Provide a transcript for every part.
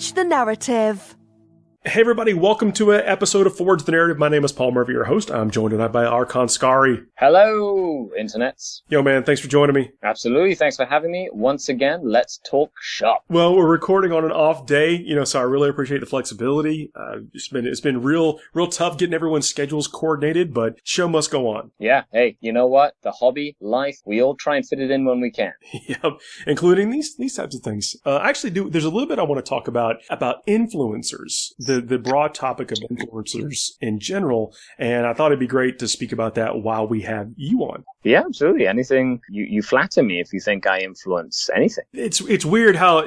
Forge the Narrative. Hey everybody, welcome to an episode of Forge the Narrative. My name is Paul Murphy, your host. I'm joined tonight by Archon Scary. Hello, internets. Yo man, thanks for joining me. Absolutely, thanks for having me. Once again, let's talk shop. Well, we're recording on an off day, so I really appreciate the flexibility. It's been real tough getting everyone's schedules coordinated, but show must go on. Yeah, hey, you know what? The hobby, life, we all try and fit it in when we can. Yep, including these types of things. There's a little bit I want to talk about influencers. The broad topic of influencers in general, and I thought it'd be great to speak about that while we have you on. Yeah, absolutely. Anything, you flatter me if you think I influence anything. It's weird how,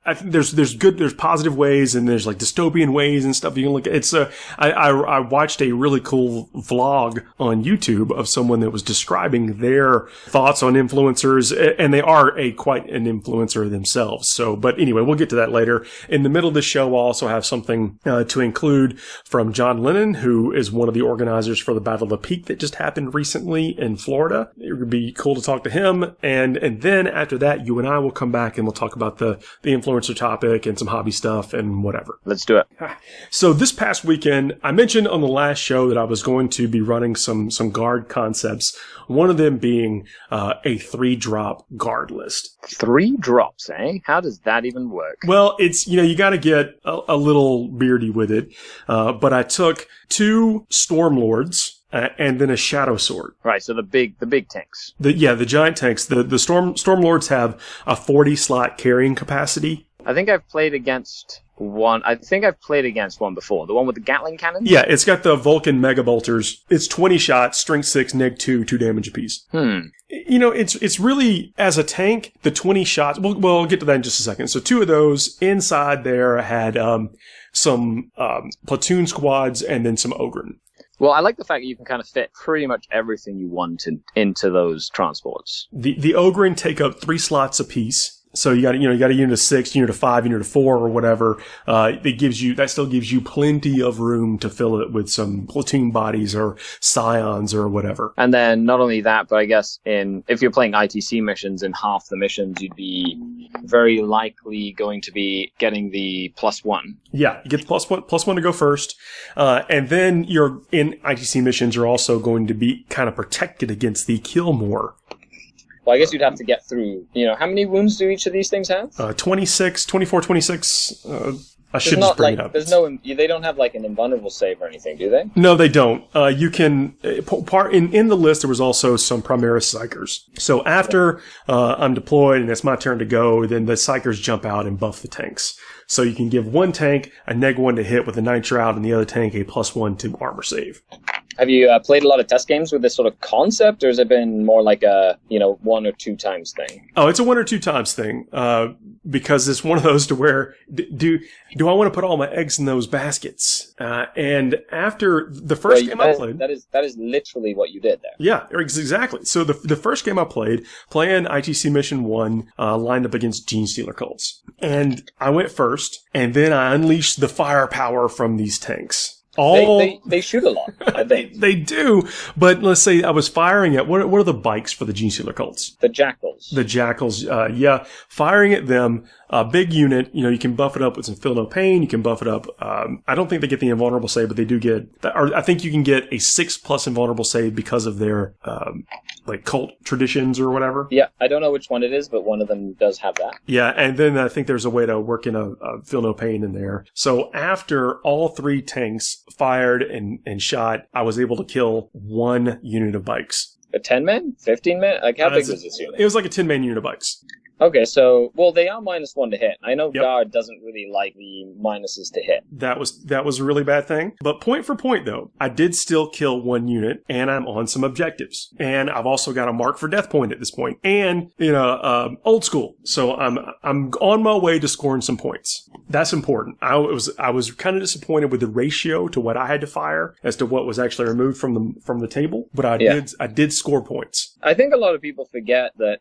I think there's positive ways and there's like dystopian ways and stuff you can look at. I watched a really cool vlog on YouTube of someone that was describing their thoughts on influencers, and they are quite an influencer themselves. But anyway, we'll get to that later. In the middle of the show, I'll also have something to include from John Lennon, who is one of the organizers for the Battle of the Peak that just happened recently in Florida. It would be cool to talk to him. And then after that, you and I will come back and we'll talk about the influencer topic and some hobby stuff and whatever. Let's do it. So this past weekend, I mentioned on the last show that I was going to be running some guard concepts. One of them being a 3-drop guard list. 3 drops, eh? How does that even work? Well, it's, you got to get a little beardy with it. But I took 2 Stormlords and then a Shadow Sword. Right, so the big tanks. The giant tanks. The Stormlords have a 40-slot carrying capacity. I think I've played against one. I think I've played against one before. The one with the Gatling cannon? Yeah, it's got the Vulcan Mega Bolters. It's 20 shots, strength 6, neg 2, 2 damage apiece. It's really, as a tank, the 20 shots. Well, I'll get to that in just a second. So 2 of those inside there had some platoon squads and then some Ogryn. Well, I like the fact that you can kind of fit pretty much everything you want into those transports. The Ogryn take up 3 slots apiece. So you got a unit of 6, unit of 5, unit of 4, or whatever. That still gives you plenty of room to fill it with some platoon bodies or scions or whatever. And then not only that, but I guess if you're playing ITC missions, in half the missions, you'd be very likely going to be getting the +1. Yeah, you get the +1 to go first. And then you're in ITC missions, you're also going to be kind of protected against the kill more. Well, I guess you'd have to get through, how many wounds do each of these things have? 24, 26. I should just bring it up. They don't have like an invulnerable save or anything, do they? No, they don't. You can, in the list, there was also some Primaris Psykers. So after I'm deployed and it's my turn to go, then the Psykers jump out and buff the tanks. So you can give one tank a neg 1 to hit with a Nitro out and the other tank a +1 to armor save. Have you played a lot of test games with this sort of concept, or has it been more like a 1 or 2 times thing? Oh, it's a 1 or 2 times thing, because it's one of those to where do I want to put all my eggs in those baskets? And after the first game I played, that is literally what you did there. Yeah, exactly. So the first game I played, playing ITC Mission 1, lined up against Gene Stealer cults, and I went first, and then I unleashed the firepower from these tanks. They shoot a lot, I think. They do, but let's say I was firing at, what are the bikes for the Gene Stealer cults? The Jackals. The Jackals, yeah. Firing at them, a big unit, you can buff it up with some Feel No Pain, you can buff it up, I don't think they get the invulnerable save, but they do get, I think you can get a 6+ invulnerable save because of their, cult traditions or whatever. Yeah, I don't know which one it is, but one of them does have that. Yeah, and then I think there's a way to work in a Feel No Pain in there. So after all 3 tanks fired and shot, I was able to kill 1 unit of bikes. A 10-man? 15-man? Like, how big was this unit? It was like a 10-man unit of bikes. Okay, so, they are -1 to hit. I know Guard doesn't really like the minuses to hit. That was a really bad thing. But point for point, though, I did still kill 1 unit, and I'm on some objectives. And I've also got a mark for death point at this point. And, old school. So I'm on my way to scoring some points. That's important. I was kind of disappointed with the ratio to what I had to fire as to what was actually removed from the table. But I did score points. I think a lot of people forget that,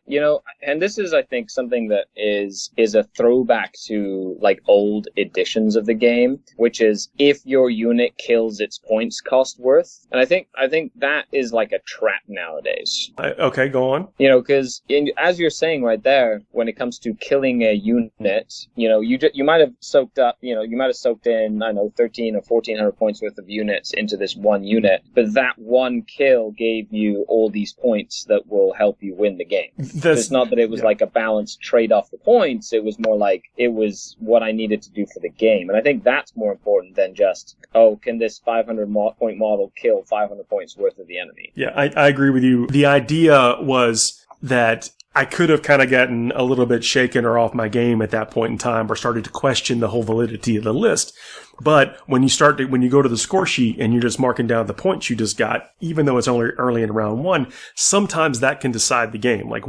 and this is, I think, make something that is a throwback to like old editions of the game, which is if your unit kills its points cost worth. And I think that is like a trap nowadays. Okay, go on. You know, because as you're saying right there, when it comes to killing a unit, you know, you might have soaked in, I don't know, 13 or 1400 points worth of units into this one unit, but that one kill gave you all these points that will help you win the game. It's not that it was like a balanced trade off the points. It was more like it was what I needed to do for the game. And I think that's more important than just, can this 500 point model kill 500 points worth of the enemy? Yeah, I agree with you. The idea was that I could have kind of gotten a little bit shaken or off my game at that point in time, or started to question the whole validity of the list. But when you go to the score sheet and you're just marking down the points you just got, even though it's only early in round one, sometimes that can decide the game, like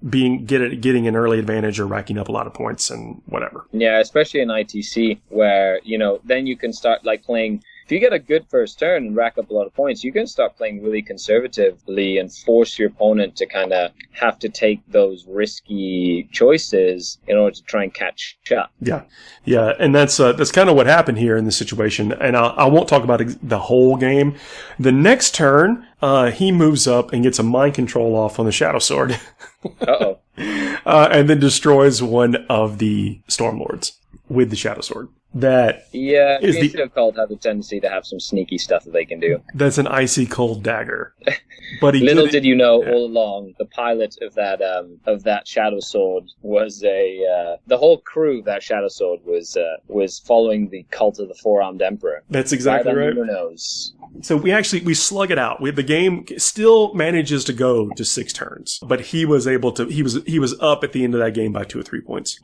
getting an early advantage or racking up a lot of points and whatever. Yeah, especially in ITC, where, you know, then you can start like playing. If you get a good first turn and rack up a lot of points, you can start playing really conservatively and force your opponent to kind of have to take those risky choices in order to try and catch up. Yeah, and that's kind of what happened here in this situation. And I won't talk about the whole game. The next turn, he moves up and gets a mind control off on the Shadow Sword. Uh-oh. And then destroys one of the Stormlords with the Shadow Sword. That Creative Cult have a tendency to have some sneaky stuff that they can do. That's an icy cold dagger. But Little did you know, all along, the pilot of that Shadow Sword was the whole crew of that Shadow Sword was following the cult of the Four-Armed Emperor. That's exactly right. Under their nose. So we slug it out. The game still manages to go to 6 turns, but he was up at the end of that game by 2 or 3 points.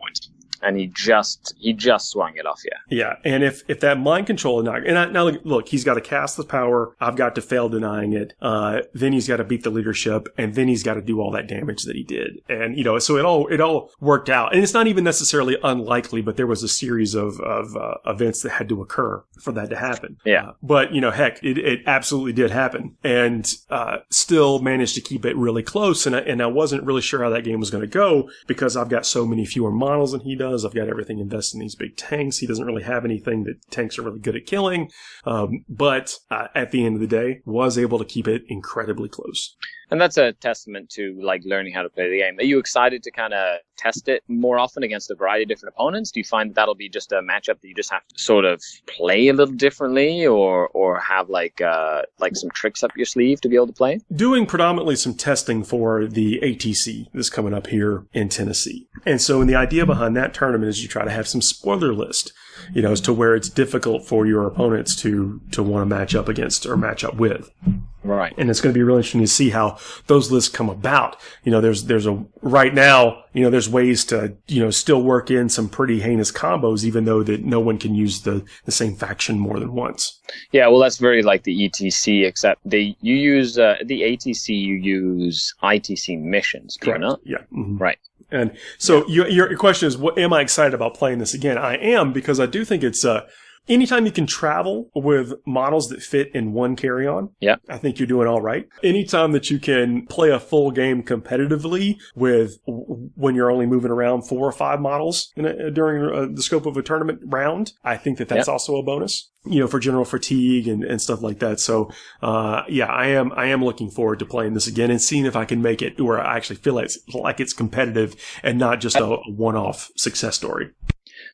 And he just swung it off you. Yeah, and if that mind control now look, he's got to cast the power. I've got to fail denying it. Then he's got to beat the leadership, and then he's got to do all that damage that he did. And you know, so it all worked out. And it's not even necessarily unlikely, but there was a series of events that had to occur for that to happen. Yeah. But you know, heck, it absolutely did happen, and still managed to keep it really close. And I wasn't really sure how that game was going to go because I've got so many fewer models than he does. I've got everything invested in these big tanks. He doesn't really have anything that tanks are really good at killing. But at the end of the day, was able to keep it incredibly close. And that's a testament to like learning how to play the game. Are you excited to kind of test it more often against a variety of different opponents? Do you find that that'll be just a matchup that you just have to sort of play a little differently, or have like some tricks up your sleeve to be able to play? Doing predominantly some testing for the ATC that's coming up here in Tennessee. And so the idea behind that tournament is you try to have some spoiler list, you know, as to where it's difficult for your opponents to want to match up against or match up with. Right. And it's going to be really interesting to see how those lists come about. You know, right now, you know, there's ways to, you know, still work in some pretty heinous combos, even though that no one can use the same faction more than once. Yeah, well, that's very like the ETC, except you use the ATC, you use ITC missions, do you not? Yeah. Mm-hmm. Right. And so your question is, am I excited about playing this again? I am, because I do think it's anytime you can travel with models that fit in one carry-on, I think you're doing all right. Anytime that you can play a full game competitively with when you're only moving around 4 or 5 models during the scope of a tournament round, I think that's also a bonus, you know, for general fatigue and stuff like that. So, I am looking forward to playing this again and seeing if I can make it where I actually feel like it's competitive and not just a one-off success story.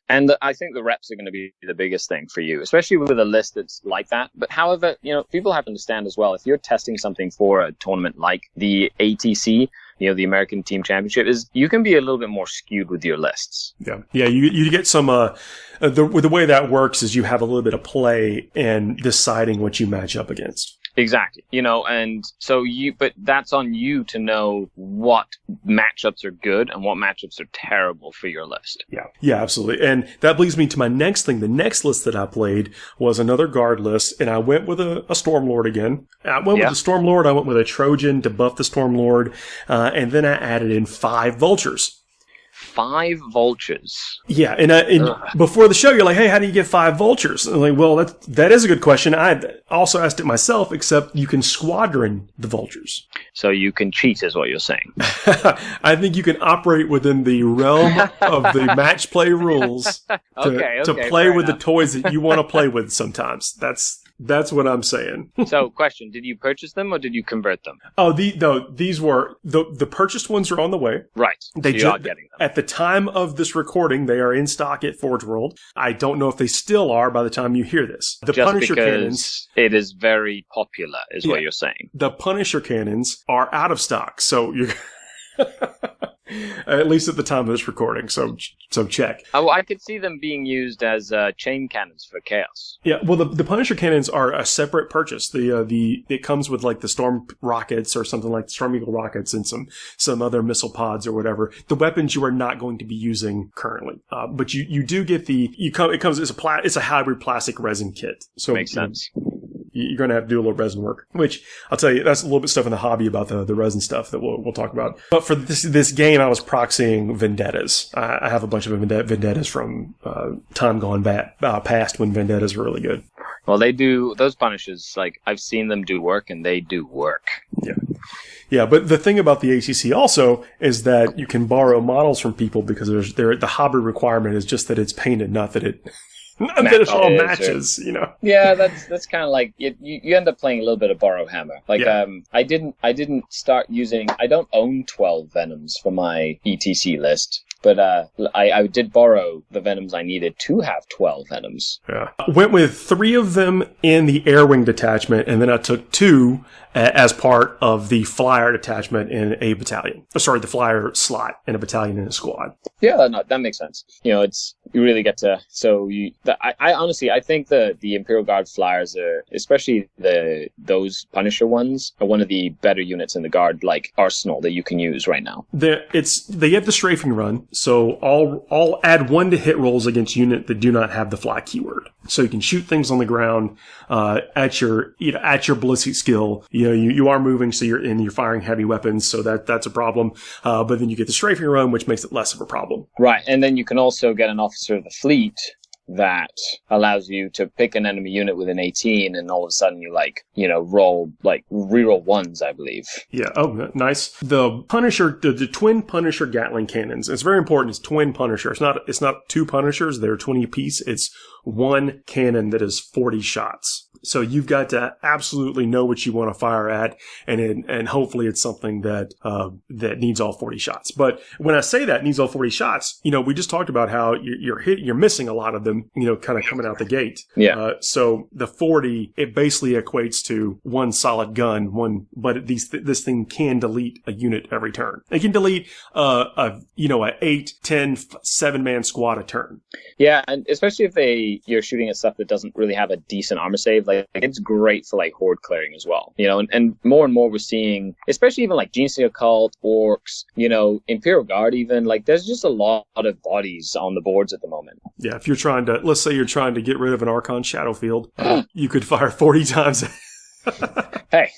And I think the reps are going to be the biggest thing for you, especially with a list that's like that. But however, you know, people have to understand as well, if you're testing something for a tournament like the ATC, you know, the American Team Championship, is you can be a little bit more skewed with your lists. Yeah. You get some, the way that works is you have a little bit of play in deciding what you match up against. Exactly. You know, and so but that's on you to know what matchups are good and what matchups are terrible for your list. Yeah, absolutely. And that leads me to my next thing. The next list that I played was another guard list, and I went with a Stormlord again. I went with the Stormlord. I went with a Trojan to buff the Stormlord, and then I added in 5 Vultures. 5 vultures. Yeah, and before the show, you're like, hey, how do you get 5 vultures? And I'm like, well, that is a good question. I also asked it myself, except you can squadron the vultures. So you can cheat, is what you're saying. I think you can operate within the realm of the match play rules to play with the toys that you want to play with sometimes. That's what I'm saying. So, question, did you purchase them or did you convert them? Oh, these were the purchased ones are on the way. Right. You are getting them. At the time of this recording, they are in stock at Forge World. I don't know if they still are by the time you hear this. The Just Punisher because cannons, it is very popular, is what you're saying. The Punisher cannons are out of stock, so you're at least at the time of this recording. So check. Oh, I could see them being used as chain cannons for Chaos. Yeah, well, the Punisher cannons are a separate purchase. It comes with like the Storm rockets or something like the Storm Eagle rockets and some other missile pods or whatever. The weapons you are not going to be using currently, but you do get it's a hybrid plastic resin kit. So makes sense. You're going to have to do a little resin work, which I'll tell you, that's a little bit stuff in the hobby about the resin stuff that we'll talk about. But for this game, I was proxying Vendettas. I have a bunch of Vendettas from time gone past when Vendettas were really good. Well, they do, those Punishers, like, I've seen them do work, and they do work. Yeah. Yeah, but the thing about the ACC also is that you can borrow models from people because the hobby requirement is just that it's painted, not that it... Not that it all matches, you know. Yeah, that's kind of like you end up playing a little bit of borrow hammer. Like I didn't start using. I don't own 12 Venoms for my ETC list, but I did borrow the Venoms I needed to have 12 Venoms. Yeah, went with 3 of them in the Airwing detachment, and then I took 2 as part of the Flyer detachment in a battalion. Sorry, the Flyer slot in a battalion in a squad. Yeah, that makes sense. You know, you really get to. So I honestly, I think the Imperial Guard Flyers are, especially those Punisher ones, are one of the better units in the Guard like arsenal that you can use right now. They have the strafing run, so I'll add 1 to hit rolls against unit that do not have the fly keyword. So you can shoot things on the ground at your ballistic skill. You know, you are moving, so you're firing heavy weapons, so that's a problem. But then you get the strafing run, which makes it less of a problem. Right, and then you can also get an officer of the fleet that allows you to pick an enemy unit with an 18, and all of a sudden you reroll ones, I believe. Yeah. Oh, nice. The Punisher, the twin Punisher Gatling cannons. It's very important. It's twin Punisher. It's not 2 Punishers. They're 20 apiece. It's 1 cannon that is 40 shots. So you've got to absolutely know what you want to fire at, and hopefully it's something that needs all 40 shots. But when I say that needs all 40 shots, you know, we just talked about how you're missing a lot of them, you know, kind of coming out the gate. Yeah. So the 40, it basically equates to 1 solid gun, but this thing can delete a unit every turn. It can delete a 8, 10, 7-man squad a turn. Yeah, and especially if you're shooting at stuff that doesn't really have a decent armor save. Like it's great for like horde clearing as well, you know, and more we're seeing, especially even like Gene Stealer Cult, Orcs, you know, Imperial Guard even, like there's just a lot of bodies on the boards at the moment. Yeah, if let's say you're trying to get rid of an Archon Shadowfield, you could fire 40 times. Hey,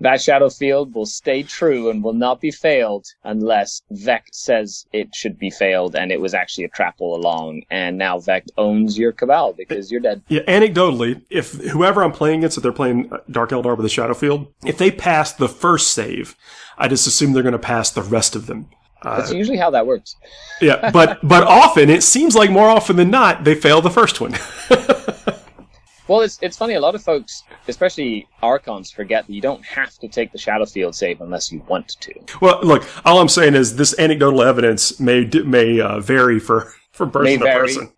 that Shadowfield will stay true and will not be failed unless Vect says it should be failed and it was actually a trap all along, and now Vect owns your Cabal because you're dead. Yeah, anecdotally, if whoever I'm playing against, if they're playing Dark Eldar with a Shadowfield, if they pass the first save, I just assume they're going to pass the rest of them. That's usually how that works. Yeah, but often, it seems like more often than not, they fail the first one. Well, it's funny. A lot of folks, especially Archons, forget that you don't have to take the Shadowfield save unless you want to. Well, look, all I'm saying is this anecdotal evidence may vary from person to person.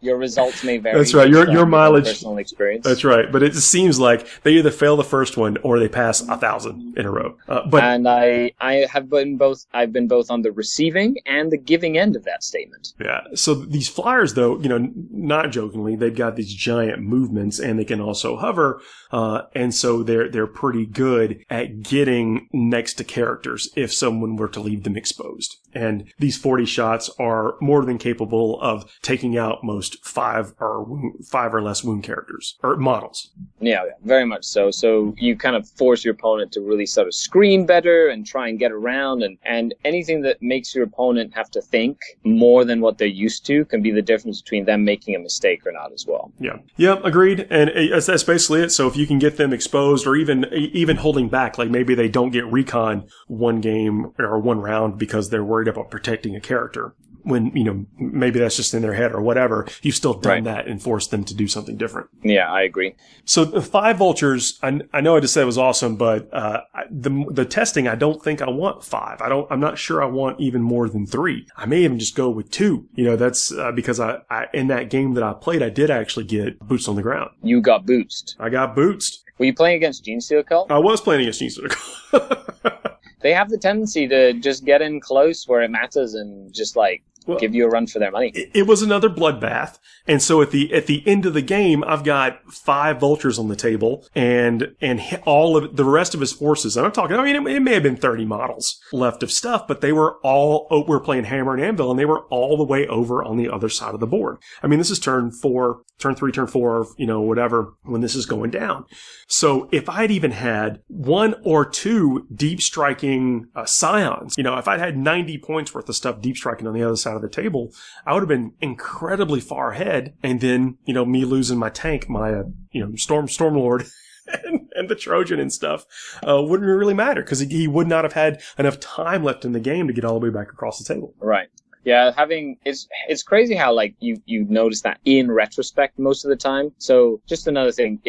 Your results may vary. That's right. Your mileage, personal experience. That's right. But it just seems like they either fail the first one or they pass 1,000 in a row. And I have been both. I've been both on the receiving and the giving end of that statement. Yeah. So these flyers, though, you know, not jokingly, they've got these giant movements, and they can also hover. And so they're pretty good at getting next to characters if someone were to leave them exposed. And these 40 shots are more than capable of taking out most 5 or less wound characters or models. Yeah, very much so. So you kind of force your opponent to really really sort of screen better and try and get around, and anything that makes your opponent have to think more than what they're used to can be the difference between them making a mistake or not as well. Yeah, agreed. And that's basically it. So if you can get them exposed, or even holding back, like maybe they don't get recon one game or one round because they're worried about protecting a character, when, maybe that's just in their head or whatever, you've still done that and forced them to do something different. Yeah, I agree. So the 5 vultures, I know I just said it was awesome, but the testing, I don't think I want 5. I'm not sure I want even more than 3. I may even just go with 2. That's because I in that game that I played, I did actually get boots on the ground. You got bootsed. I got bootsed. Were you playing against Genestealer Cult? I was playing against Genestealer Cult. They have the tendency to just get in close where it matters and just give you a run for their money. It was another bloodbath, and so at the end of the game, I've got 5 vultures on the table, and all of the rest of his forces. And I'm talking, it may have been 30 models left of stuff, but they were all. We're playing Hammer and Anvil, and they were all the way over on the other side of the board. This is turn 4, turn 3, turn 4, whatever, when this is going down. So if I'd even had 1 or 2 deep striking scions, if I'd had 90 points worth of stuff deep striking on the other side of the table, I would have been incredibly far ahead. And then, me losing my tank, my, Stormlord and the Trojan and stuff, wouldn't really matter because he would not have had enough time left in the game to get all the way back across the table. Right. Yeah, it's crazy how you notice that in retrospect most of the time. So just another thing,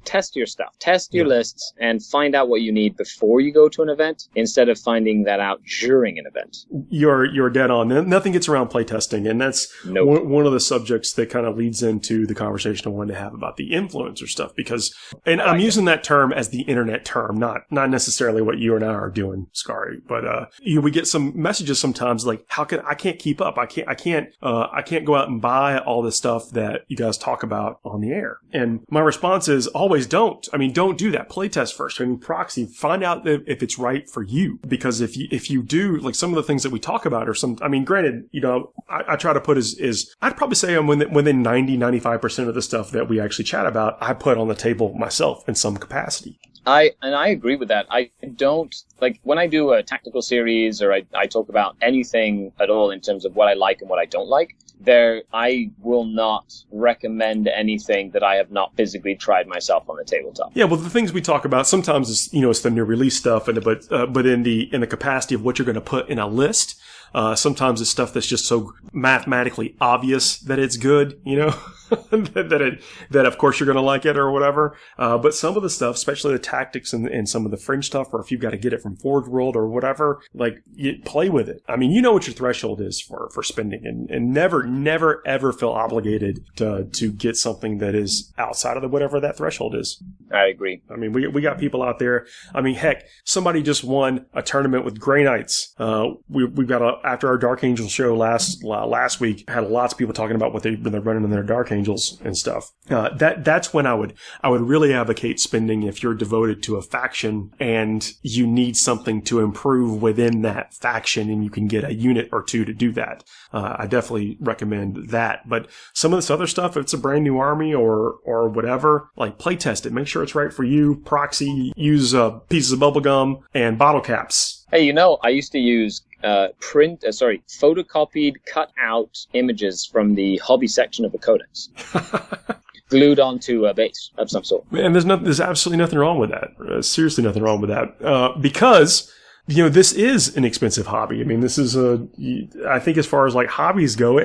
test your stuff, test your lists, and find out what you need before you go to an event instead of finding that out during an event. You're dead on. Nothing gets around playtesting, and that's one of the subjects that kind of leads into the conversation I wanted to have about the influencer stuff. Because, and I'm using that term as the internet term, not necessarily what you and I are doing, Scary. But we get some messages sometimes like, I can't keep up. I can't go out and buy all the stuff that you guys talk about on the air. And my response is always don't. Don't do that. Playtest first. Proxy, find out if it's right for you. Because if you do, like some of the things that we talk about are granted, I try to put is I'd probably say I'm within 90-95% of the stuff that we actually chat about, I put on the table myself in some capacity. I agree with that. I don't, when I do a tactical series or I talk about anything at all in terms of what I like and what I don't like, I will not recommend anything that I have not physically tried myself on the tabletop. Yeah, well, the things we talk about sometimes is, it's the new release stuff, but in the capacity of what you're going to put in a list. Sometimes it's stuff that's just so mathematically obvious that it's good, that of course you're going to like it or whatever. But some of the stuff, especially the tactics and some of the fringe stuff, or if you've got to get it from Forge World or whatever, you play with it. You know what your threshold is for spending, and never ever feel obligated to get something that is outside of whatever that threshold is. I agree. We got people out there. Heck, somebody just won a tournament with Grey Knights. We've got after our Dark Angel show last week, had lots of people talking about what they're running in their Dark Angels and stuff. That's when I would really advocate spending if you're devoted to a faction and you need something to improve within that faction, and you can get a unit or 2 to do that. I definitely recommend that. But some of this other stuff, if it's a brand new army or whatever, play test it. Make sure it's right for you. Proxy, use pieces of bubblegum and bottle caps. Hey, I used to use photocopied, cut out images from the hobby section of a codex. Glued onto a base of some sort. And there's absolutely nothing wrong with that. Seriously, nothing wrong with that. Because, this is an expensive hobby. This is I think as far as hobbies go,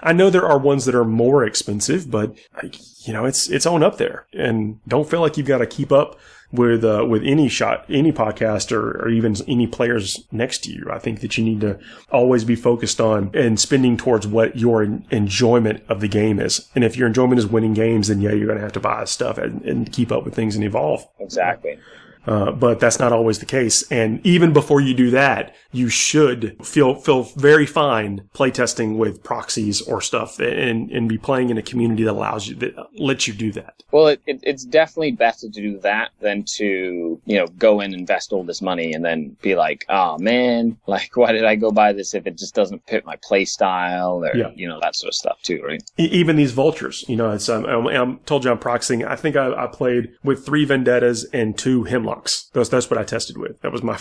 I know there are ones that are more expensive, but it's on up there, and don't feel like you've got to keep up with any podcast or even any players next to you. I think that you need to always be focused on and spending towards what your enjoyment of the game is. And if your enjoyment is winning games, then you're going to have to buy stuff and keep up with things and evolve. Exactly. But that's not always the case. And even before you do that, you should feel very fine playtesting with proxies or stuff and be playing in a community that lets you do that. Well, it's definitely better to do that than to, go and invest all this money and then be like, oh man, why did I go buy this if it just doesn't fit my play style or, that sort of stuff too, right? Even these vultures, it's, I told you I'm proxying. I think I played with 3 Vendettas and 2 Hemlocks. monks. That's what I tested with. That was my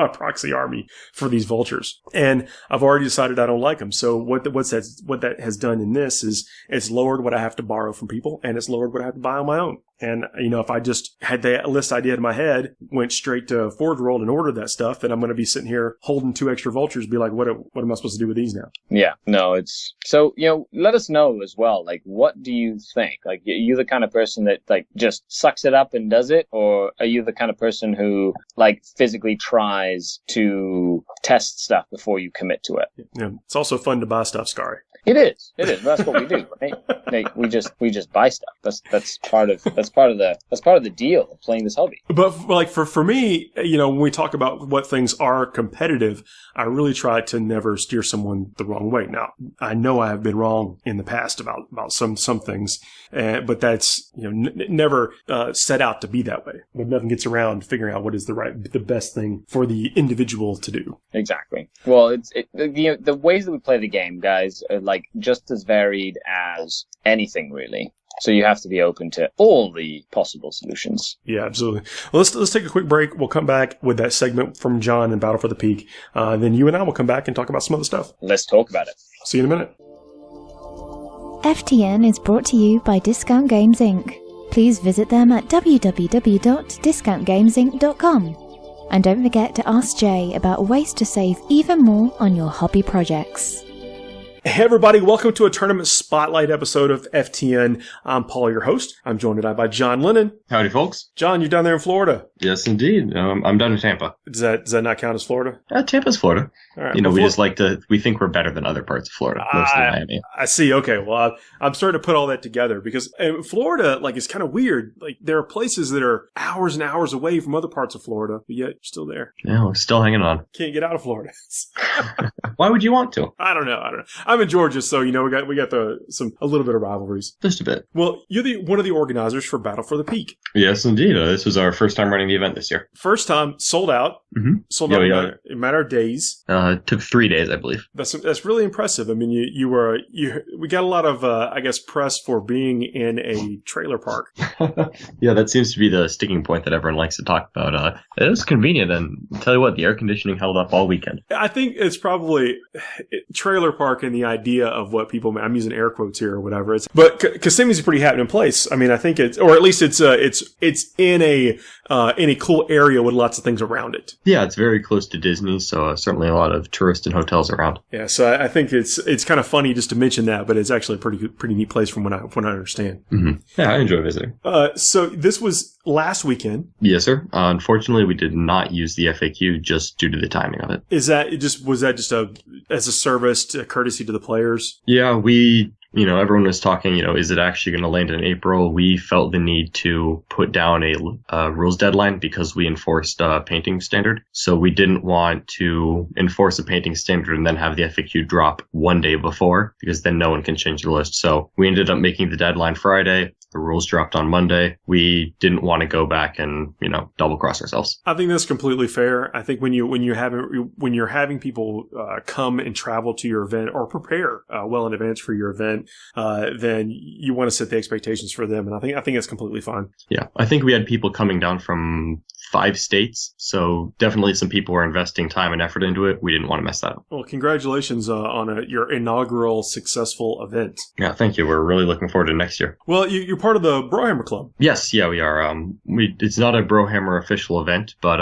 proxy army for these vultures. And I've already decided I don't like them. So what that has done in this is it's lowered what I have to borrow from people, and it's lowered what I have to buy on my own. And, if I just had the list idea in my head, went straight to Forge World and ordered that stuff, then I'm going to be sitting here holding 2 extra vultures, be like, what am I supposed to do with these now? Yeah, no, it's so, let us know as well. Like, what do you think? Like, are you the kind of person that like just sucks it up and does it? Or are you the kind of person who like physically tries to test stuff before you commit to it? Yeah. It's also fun to buy stuff, Scary. It is. That's what we do, right? Like, we just buy stuff. That's part of the deal of playing this hobby. But like for me, when we talk about what things are competitive, I really try to never steer someone the wrong way. Now, I know I have been wrong in the past about some things, but that's never set out to be that way. But nothing gets around figuring out what is the best thing for the individual to do. Exactly. Well, the ways that we play the game, guys, are like just as varied as anything, really. So you have to be open to all the possible solutions. Yeah, absolutely. Well, let's take a quick break. We'll come back with that segment from John in Battle for the Peak. Then you and I will come back and talk about some other stuff. Let's talk about it. See you in a minute. FTN is brought to you by Discount Games Inc. Please visit them at www.discountgamesinc.com. And don't forget to ask Jay about ways to save even more on your hobby projects. Hey everybody, welcome to a Tournament Spotlight episode of FTN. I'm Paul, your host. I'm joined tonight by John Lennon. Howdy, folks. John, you're down there in Florida. Yes, indeed. I'm down in Tampa. Does that not count as Florida? Tampa's Florida. All right. We just we think we're better than other parts of Florida, mostly Miami. I see. Okay. Well, I'm starting to put all that together because Florida, it's kind of weird. Like, there are places that are hours and hours away from other parts of Florida, but yet you're still there. Yeah, we're still hanging on. Can't get out of Florida. Why would you want to? I don't know. I'm in Georgia, so we got a little bit of rivalries. Just a bit. Well, you're one of the organizers for Battle for the Peak. Yes, indeed. This was our first time running the event this year. First time, sold out. Mm-hmm. Sold out in a matter of days. It took 3 days, I believe. That's really impressive. I mean, we got a lot of press for being in a trailer park. Yeah, that seems to be the sticking point that everyone likes to talk about. It was convenient, and I'll tell you what, the air conditioning held up all weekend. I think it's probably trailer park and the idea of what people. I'm using air quotes here or whatever. But Kissimmee's a pretty happening place. I mean, I think it's in a cool area with lots of things around it. Yeah, it's very close to Disney, so certainly a lot of tourists and hotels around. Yeah, so I think it's kind of funny just to mention that, but it's actually a pretty neat place from what I understand. Mm-hmm. Yeah, I enjoy visiting. So this was last weekend. Yes, sir. Unfortunately, we did not use the FAQ just due to the timing of it. Was that just as a service, a courtesy to the players? Yeah, everyone was talking, is it actually going to land in April? We felt the need to put down a rules deadline because we enforced a painting standard. So we didn't want to enforce a painting standard and then have the FAQ drop one day before, because then no one can change the list. So we ended up making the deadline Friday. The rules dropped on Monday. We didn't want to go back and, double cross ourselves. I think that's completely fair. I think when you're having people come and travel to your event or prepare well in advance for your event, then you want to set the expectations for them, and I think it's completely fine. Yeah, I think we had people coming down from 5 states, so definitely some people were investing time and effort into it. We didn't want to mess that up. Well, congratulations on your inaugural successful event. Yeah, thank you. We're really looking forward to next year. Well, you're part of the Brohammer Club. Yes, yeah, we are. It's not a Brohammer official event, but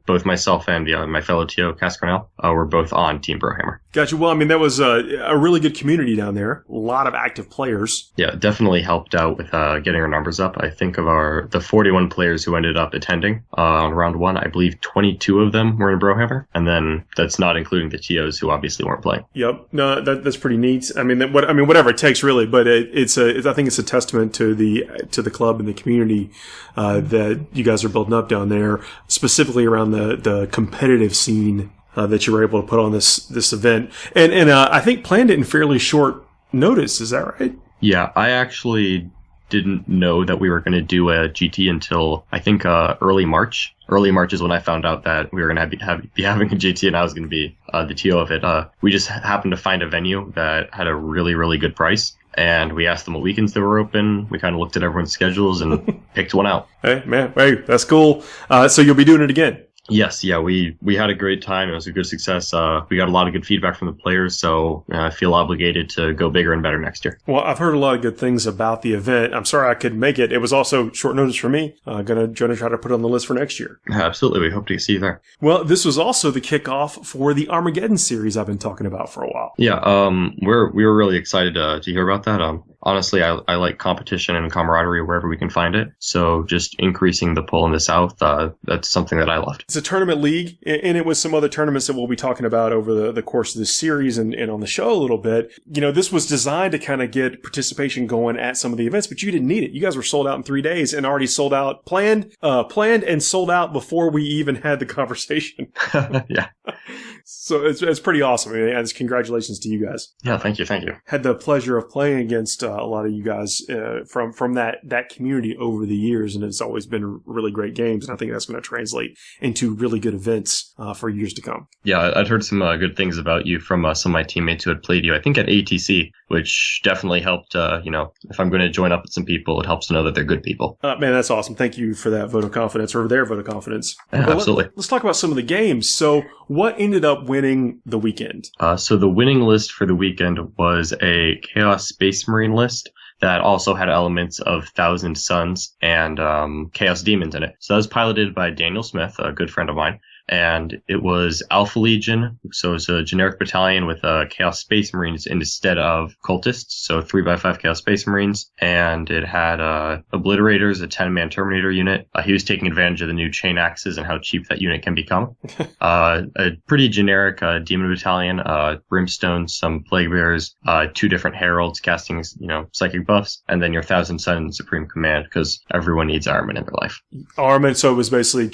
both myself and my fellow TO, Cass Cornell, we're both on Team Brohammer. Gotcha. Well, I mean, that was a really good community down there. A lot of active players. Yeah, definitely helped out with getting our numbers up. I think of the 41 players who ended up attending on round 1, I believe 22 of them were in Brohammer, and then that's not including the TOs who obviously weren't playing. Yep. No, that's pretty neat. I mean, whatever it takes, really. But I think it's a testament to the club and the community that you guys are building up down there, specifically around the competitive scene that you were able to put on this event, and I think planned it in fairly short notice. Is that right? Yeah, I actually didn't know that we were going to do a GT until I think early March. Early March is when I found out that we were going to be having a GT and I was going to be the TO of it. We just happened to find a venue that had a really, really good price. and we asked them what weekends they were open. We kind of looked at everyone's schedules and picked one out. Hey, man, hey, that's cool. So you'll be doing it again? Yes, yeah, we had a great time. It was a good success. We got a lot of good feedback from the players, so I feel obligated to go bigger and better next year. Well, I've heard a lot of good things about the event. I'm sorry I couldn't make it. It was also short notice for me. Gonna try to put it on the list for next year. Absolutely, we hope to see you there. Well, this was also the kickoff for the Armageddon series I've been talking about for a while. Yeah, we were really excited to hear about that. Honestly, I like competition and camaraderie wherever we can find it. So just increasing the pull in the South, that's something that I loved. It's a tournament league, and it was some other tournaments that we'll be talking about over the course of this series and on the show a little bit. You know, this was designed to kind of get participation going at some of the events, but you didn't need it. You guys were sold out in 3 days and already sold out, planned and sold out before we even had the conversation. Yeah. So it's pretty awesome. I mean, and congratulations to you guys. Yeah, thank you. Had the pleasure of playing against a lot of you guys from that community over the years, and it's always been really great games. And I think that's going to translate into really good events for years to come. Yeah, I'd heard some good things about you from some of my teammates who had played you, I think at ATC, which definitely helped. If I'm going to join up with some people, it helps to know that they're good people. Man, that's awesome. Thank you for that vote of confidence, or their vote of confidence. Yeah, absolutely. Let's talk about some of the games. So what ended up winning the weekend? So the winning list for the weekend was a Chaos Space Marine list that also had elements of Thousand Suns and Chaos Demons in it. So that was piloted by Daniel Smith, a good friend of mine. And it was Alpha Legion, so it's a generic battalion with Chaos Space Marines instead of cultists, so 3x5 Chaos Space Marines. And it had Obliterators, a 10-man Terminator unit. He was taking advantage of the new chain axes and how cheap that unit can become. A pretty generic Demon Battalion, Brimstone, some Plague Bearers, 2 different Heralds casting, psychic buffs, and then your Thousand Sun Supreme Command, because everyone needs armament in their life. Armament, so it was basically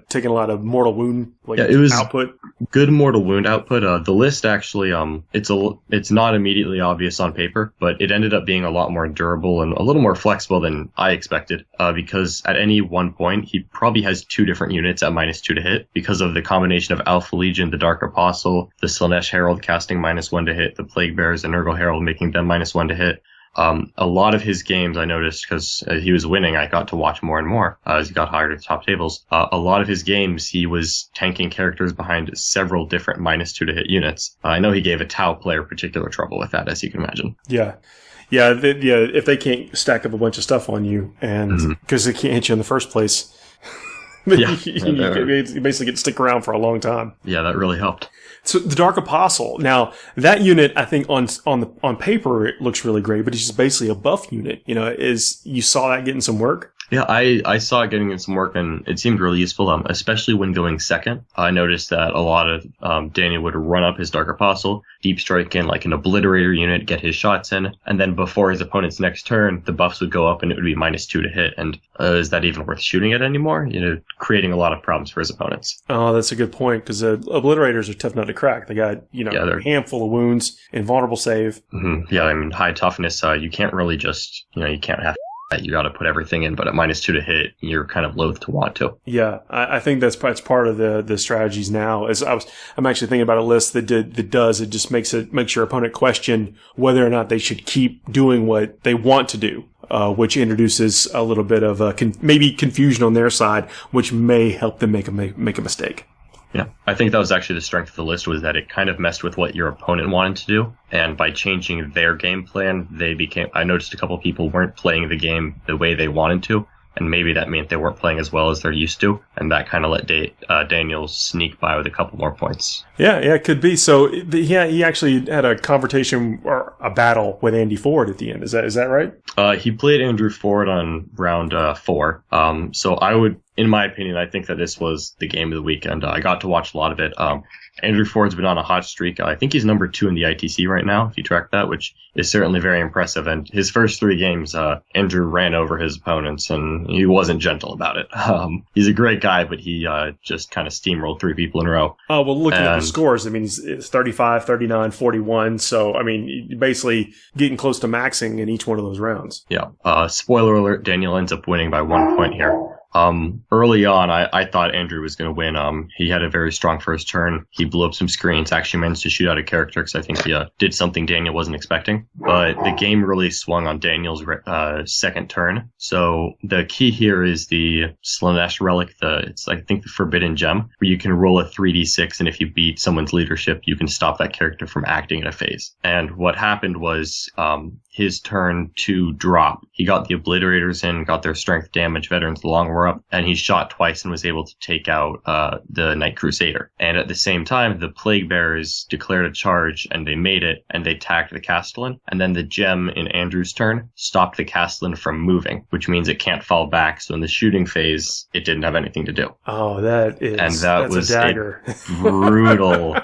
taking a lot of mortal wound. It was output. Good mortal wound output. The list actually, it's not immediately obvious on paper, but it ended up being a lot more durable and a little more flexible than I expected. Because at any one point, he probably has 2 different units at -2 to hit because of the combination of Alpha Legion, the Dark Apostle, the Slaanesh Herald casting -1 to hit, the Plague Bearers, and Nurgle Herald making them -1 to hit. A lot of his games, I noticed, because he was winning, I got to watch more and more as he got higher to the top tables. A lot of his games, he was tanking characters behind several different -2 to hit units. I know he gave a Tau player particular trouble with that, as you can imagine. Yeah. Yeah, if they can't stack up a bunch of stuff on you, and because they can't hit you in the first place, you basically get to stick around for a long time. Yeah, that really helped. So the Dark Apostle. Now that unit, I think on paper it looks really great, but it's just basically a buff unit. You saw that getting some work? Yeah, I saw it getting in some work, and it seemed really useful, especially when going second. I noticed that a lot of Daniel would run up his Dark Apostle, deep strike in like an Obliterator unit, get his shots in, and then before his opponent's next turn, the buffs would go up and it would be -2 to hit. And is that even worth shooting it anymore? Creating a lot of problems for his opponents. Oh, that's a good point, because Obliterators are tough nut to crack. They got, a handful of wounds, invulnerable save. Mm-hmm. Yeah, I mean, high toughness, you can't really just, you can't have you got to put everything in, but at -2 to hit, you're kind of loath to want to. Yeah, I think that's part of the strategies now. I'm actually thinking about a list that just makes your opponent question whether or not they should keep doing what they want to do, which introduces a little bit of maybe confusion on their side, which may help them make a mistake. Yeah, I think that was actually the strength of the list, was that it kind of messed with what your opponent wanted to do. And by changing their game plan, I noticed a couple of people weren't playing the game the way they wanted to. And maybe that meant they weren't playing as well as they're used to. And that kind of let Daniel sneak by with a couple more points. Yeah, it could be. So he actually had a conversation or a battle with Andy Ford at the end. Is that right? He played Andrew Ford on round 4. So I would, in my opinion, I think that this was the game of the weekend. I got to watch a lot of it. Andrew Ford's been on a hot streak. I think he's number 2 in the ITC right now, if you track that, which is certainly very impressive. And his first 3 games, Andrew ran over his opponents, and he wasn't gentle about it. He's a great guy, but he just kind of steamrolled 3 people in a row. Oh, well, looking at the scores, I mean, it's 35, 39, 41. So, I mean, you're basically getting close to maxing in each one of those rounds. Yeah. Spoiler alert, Daniel ends up winning by 1 point here. Early on, I thought Andrew was going to win. He had a very strong first turn. He blew up some screens, actually managed to shoot out a character because I think he did something Daniel wasn't expecting. But the game really swung on Daniel's second turn. So the key here is the Slanesh relic. It's I think the Forbidden Gem, where you can roll a 3d6, and if you beat someone's leadership, you can stop that character from acting in a phase. And what happened was his turn to drop. He got the Obliterators in, got their strength damage veterans, the long war up, and he shot twice and was able to take out the Knight Crusader. And at the same time, the Plague Bearers declared a charge, and they made it, and they tagged the Castellan. And then the gem in Andrew's turn stopped the Castellan from moving, which means it can't fall back. So in the shooting phase, it didn't have anything to do. Oh, that's was a dagger. Brutal.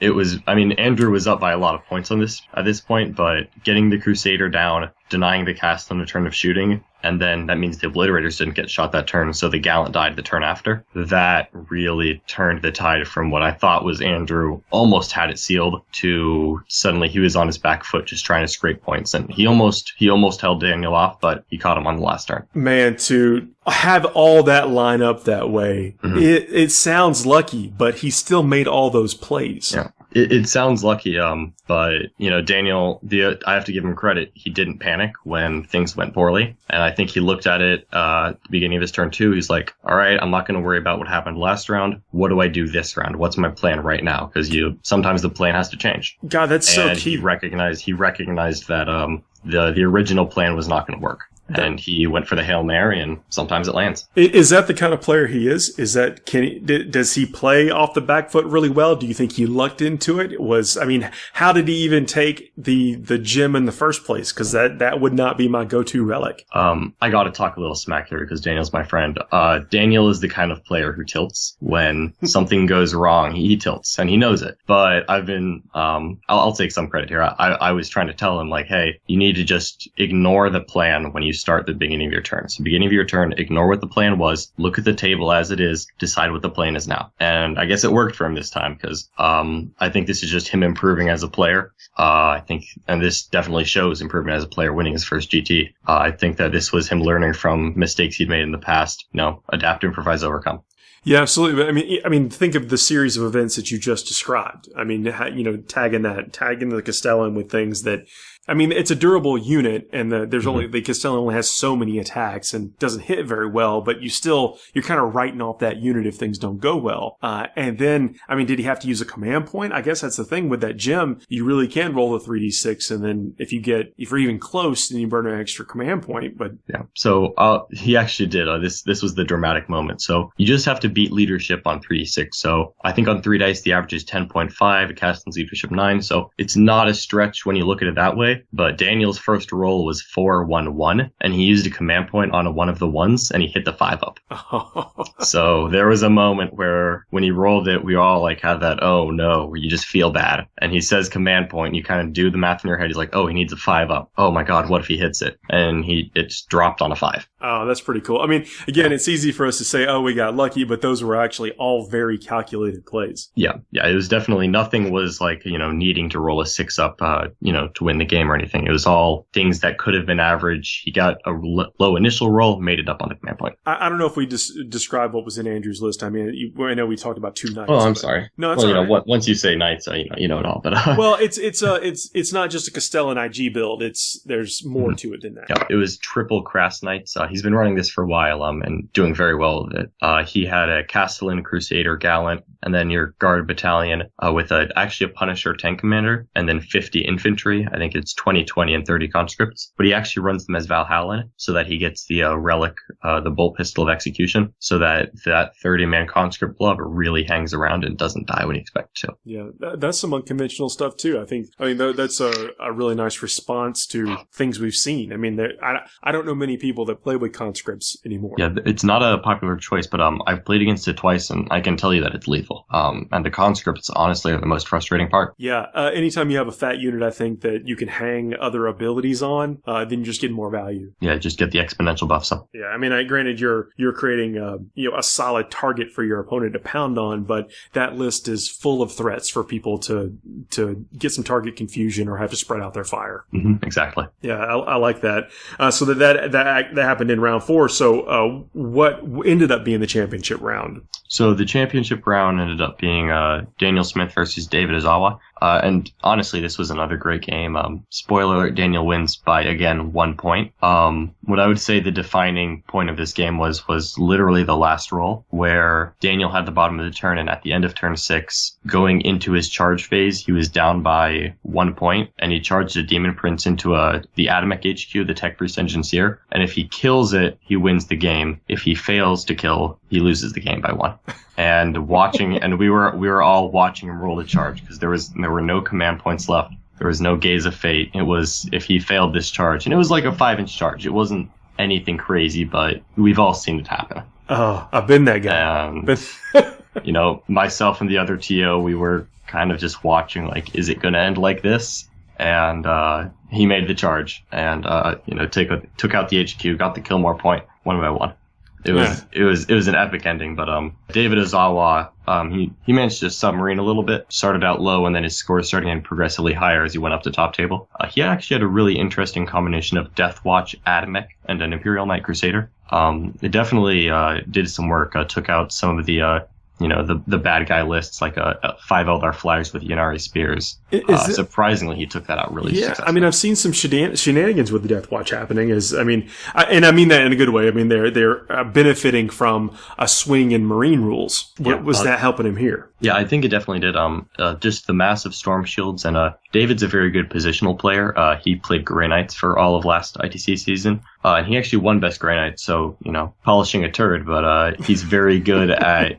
It was, I mean, Andrew was up by a lot of points on this at this point, but getting the Crusader down, denying the Castellan a turn of shooting, and then that means the Obliterators didn't get shot that turn, so the Gallant died the turn after. That really turned the tide from what I thought was Andrew almost had it sealed to suddenly he was on his back foot just trying to scrape points, and he almost held Daniel off, but he caught him on the last turn. Man, to have all that line up that way, it sounds lucky, but he still made all those plays. Yeah. It sounds lucky, but, you know, Daniel, I have to give him credit. He didn't panic when things went poorly. And I think he looked at it at the beginning of his turn too. He's like, all right, I'm not going to worry about what happened last round. What do I do this round? What's my plan right now? Because sometimes the plan has to change. God, that's so key. He recognized that the original plan was not going to work. And he went for the Hail Mary, and sometimes it lands. Is that the kind of player he is? Does he play off the back foot really well? Do you think he lucked into it? How did he even take the gem in the first place? Because that would not be my go-to relic. I got to talk a little smack here because Daniel's my friend. Daniel is the kind of player who tilts when something goes wrong. He tilts, and he knows it. But I've been, I'll take some credit here. I was trying to tell him, like, hey, you need to just ignore the plan when you start the beginning of your turn. So beginning of your turn, ignore what the plan was, look at the table as it is, decide what the plan is now. And I guess it worked for him this time because I think this is just him improving as a player. I think, and this definitely shows improvement as a player winning his first GT. I think that this was him learning from mistakes he'd made in the past. Adapt, improvise, overcome. Yeah, absolutely. But I mean, think of the series of events that you just described. I mean, tagging the Castellan with things that, I mean, it's a durable unit, and the Castellan only has so many attacks and doesn't hit very well, but you're kind of writing off that unit if things don't go well. And then, I mean, did he have to use a command point? I guess that's the thing with that gem. You really can roll the 3d6, and then if you're even close, then you burn an extra command point. But yeah, so he actually did. This was the dramatic moment. So you just have to beat leadership on 3d6. So I think on 3 dice the average is 10.5. Castellan's leadership 9. So it's not a stretch when you look at it that way. But Daniel's first roll was 4-1-1, and he used a command point on one of the ones, and he hit the 5 up. So there was a moment where when he rolled it, we all had that, oh no, where you just feel bad. And he says command point, and you kind of do the math in your head. He's like, oh, he needs a 5 up. Oh my God, what if he hits it? And it's dropped on a 5. Oh, that's pretty cool. I mean, again, it's easy for us to say, oh, we got lucky, but those were actually all very calculated plays. Yeah, it was definitely, nothing was needing to roll a 6 up, to win the game or anything. It was all things that could have been average. He got a low initial roll, made it up on the command point. I don't know if we just describe what was in Andrew's list. I mean, I know we talked about 2 knights. Oh, I'm sorry. No, that's all right. Once you say knights, you know it all. But well, it's not just a Castellan IG build. There's more to it than that. Yeah, it was triple Crass Knights. He's been running this for a while, and doing very well with it. He had a Castellan, Crusader, Gallant, and then your Guard Battalion with actually a Punisher tank commander, and then 50 infantry. I think it's 20, and 30 conscripts. But he actually runs them as Valhallan so that he gets the relic, the bolt pistol of execution, so that 30-man conscript glove really hangs around and doesn't die when you expect it to. Yeah, that's some unconventional stuff too. I mean that's a really nice response to things we've seen. I mean, I don't know many people that play with conscripts anymore. Yeah, it's not a popular choice, but I've played against it twice, and I can tell you that it's lethal. lethal. And the conscripts honestly are the most frustrating part. Yeah, anytime you have a fat unit, I think that you can hang other abilities on, then you just get more value. Yeah, just get the exponential buffs up. Yeah, I mean, granted, you're creating a solid target for your opponent to pound on, but that list is full of threats for people to get some target confusion or have to spread out their fire. Mm-hmm, exactly. Yeah, I like that. So that happened in round 4. So what ended up being the championship round? So the championship round ended up being Daniel Smith versus David Ozawa. And honestly, this was another great game. Spoiler alert, Daniel wins by, again, 1 point. What I would say the defining point of this game was literally the last roll, where Daniel had the bottom of the turn, and at the end of turn 6, going into his charge phase, he was down by 1 point, and he charged a Demon Prince into the Atomic HQ, the Tech Priest Engineer, and if he kills it, he wins the game. If he fails to kill, he loses the game by 1. And we were all watching him roll the charge, because there were no command points left. There was no Gaze of Fate. It was if he failed this charge, and it was like a 5-inch charge. It wasn't anything crazy, but we've all seen it happen. Oh, I've been that guy. Myself and the other TO, we were kind of just watching, like, is it going to end like this? And he made the charge, and took out the HQ, got the Killmore point, 1 by 1. It was an epic ending, but David Ozawa, he managed to submarine a little bit, started out low, and then his score started getting progressively higher as he went up the top table. He actually had a really interesting combination of Deathwatch, Atomic, and an Imperial Knight Crusader. It definitely did some work, took out some of the the bad guy lists, like 5 Eldar Flags with Yanari Spears. Surprisingly, he took that out really successfully. I mean, I've seen some shenanigans with the Death Watch happening. I mean that in a good way. I mean, they're benefiting from a swing in Marine rules. What was that helping him here? Yeah, I think it definitely did. Just the massive storm shields, and David's a very good positional player. He played Grey Knights for all of last ITC season, and he actually won Best Grey Knight. So polishing a turd, but he's very good at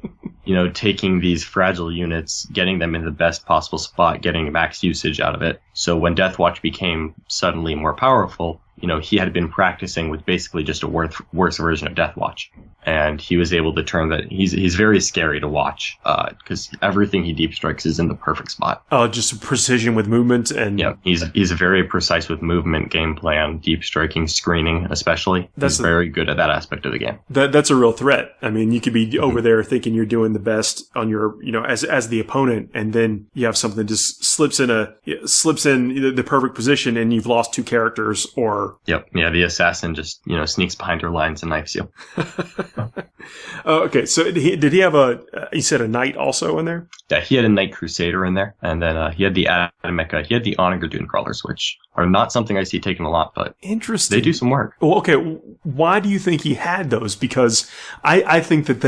taking these fragile units, getting them in the best possible spot, getting max usage out of it. So when Deathwatch became suddenly more powerful, he had been practicing with basically just a worse version of Deathwatch. And he was able to turn that. He's very scary to watch, because everything he deep strikes is in the perfect spot. Oh, just precision with movement, and he's very precise with movement, game plan, deep striking, screening, especially. He's very good at that aspect of the game. That's a real threat. I mean, you could be over there thinking you're doing the best on your, as the opponent, and then you have something that just slips in the perfect position, and you've lost 2 characters, or the assassin just sneaks behind your lines and knifes you. Okay, so did he have you said a knight also in there? Yeah, he had a Knight Crusader in there, and then he had the Atomic, he had the Onager Dune Crawlers, which are not something I see taken a lot, but interesting. They do some work. Well, okay, why do you think he had those? Because I think that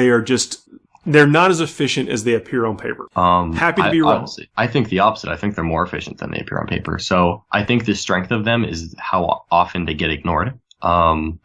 they're not as efficient as they appear on paper. Happy to be wrong. Honestly, I think the opposite. I think they're more efficient than they appear on paper. So I think the strength of them is how often they get ignored.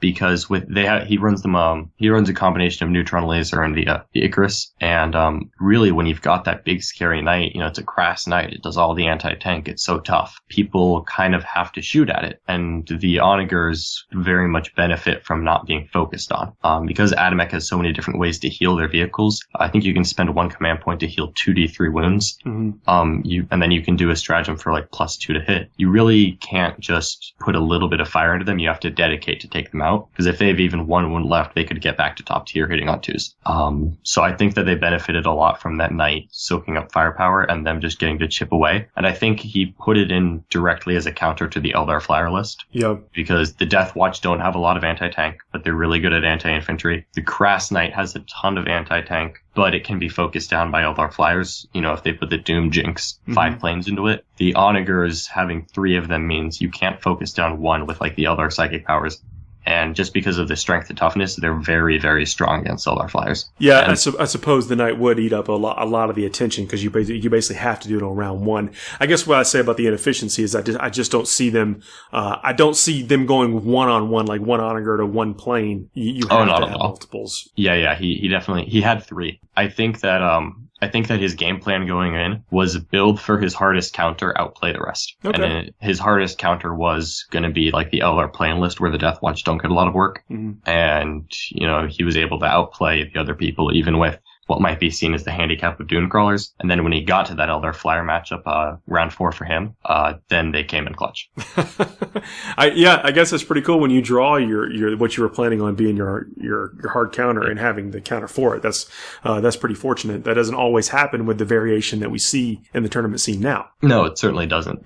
Because he runs a combination of neutron laser and the Icarus, and really when you've got that big scary knight, it's a crass knight, it does all the anti-tank, it's so tough, people kind of have to shoot at it, and the Onagers very much benefit from not being focused on, because Atomic has so many different ways to heal their vehicles. I think you can spend 1 command point to heal 2d3 wounds. Mm-hmm. And then you can do a stratagem for like +2 to hit. You really can't just put a little bit of fire into them, you have to dedicate to take them out, because if they have even 1 wound left, they could get back to top tier hitting on 2s. So I think that they benefited a lot from that knight soaking up firepower and them just getting to chip away. And I think he put it in directly as a counter to the Eldar Flyer list. Yeah. Because the Death Watch don't have a lot of anti-tank, but they're really good at anti-infantry. The Crass Knight has a ton of anti-tank, but it can be focused down by Eldar Flyers, if they put the Doom Jinx 5 planes into it. The Onagers having 3 of them means you can't focus down 1 with like the Eldar Psychic powers. And just because of the strength and toughness, they're very, very strong against Eldar Flyers. Yeah, I suppose the Knight would eat up a lot of the attention, because you basically have to do it on round 1. I guess what I say about the inefficiency is I just don't see them. I don't see them going 1-on-1, like 1 Onager to 1 plane. You have to have multiples. Yeah. He definitely had 3. I think that his game plan going in was build for his hardest counter, outplay the rest. Okay. And then his hardest counter was going to be like the Eldar plane list, where the Death Watch don't get a lot of work. Mm-hmm. And, he was able to outplay the other people, even with what might be seen as the handicap of Dune Crawlers. And then when he got to that Eldar Flyer matchup, round 4 for him, then they came in clutch. I guess that's pretty cool when you draw your what you were planning on being your hard counter and having the counter for it. That's pretty fortunate. That doesn't always happen with the variation that we see in the tournament scene now. No, it certainly doesn't.